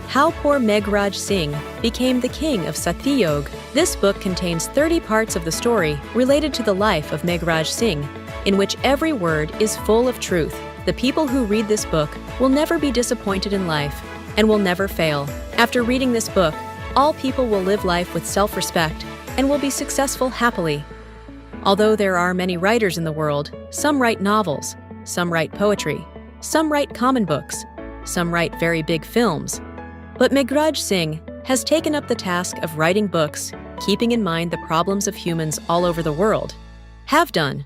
How poor Meghraj Singh became the king of Satyayog. This book contains 30 parts of the story related to the life of Meghraj Singh, in which every word is full of truth. The people who read this book will never be disappointed in life and will never fail. After reading this book, all people will live life with self-respect and will be successful happily. Although there are many writers in the world, some write novels, some write poetry, some write common books, some write very big films. But Meghraj Singh has taken up the task of writing books, keeping in mind the problems of humans all over the world. Have done.